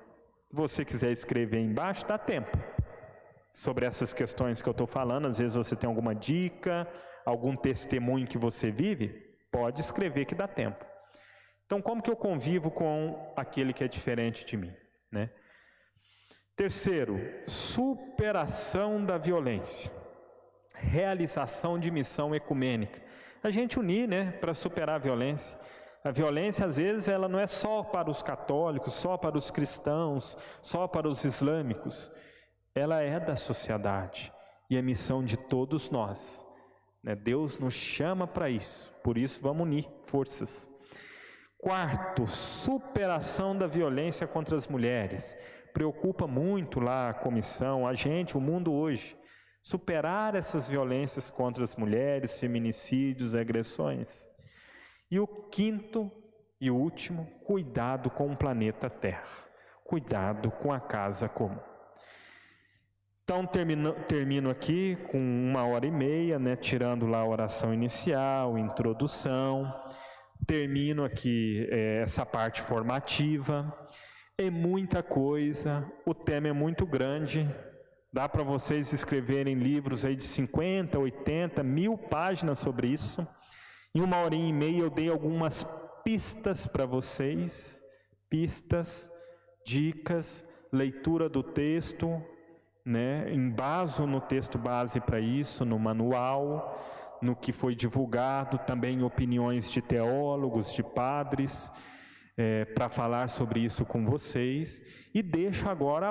Se você quiser escrever aí embaixo, dá tempo. Sobre essas questões que eu estou falando, às vezes você tem alguma dica, algum testemunho que você vive, pode escrever que dá tempo. Então, como que eu convivo com aquele que é diferente de mim, né? Terceiro, superação da violência, realização de missão ecumênica. A gente unir, né, para superar a violência. A violência, às vezes, ela não é só para os católicos, só para os cristãos, só para os islâmicos. Ela é da sociedade e é missão de todos nós, né? Deus nos chama para isso, por isso vamos unir forças. Quarto, superação da violência contra as mulheres. Preocupa muito lá a comissão, a gente, o mundo hoje, superar essas violências contra as mulheres, feminicídios, agressões. E o quinto e último, cuidado com o planeta Terra, cuidado com a casa comum. Então termino aqui com 1h30, né, tirando lá a oração inicial, introdução. Termino aqui essa parte formativa. É muita coisa, o tema é muito grande. Dá para vocês escreverem livros aí de 50, 80, 1000 páginas sobre isso. Em 1h30 eu dei algumas pistas para vocês, pistas, dicas, leitura do texto, né? Embaso no texto base para isso, no manual, no que foi divulgado, também opiniões de teólogos, de padres, para falar sobre isso com vocês. E deixo agora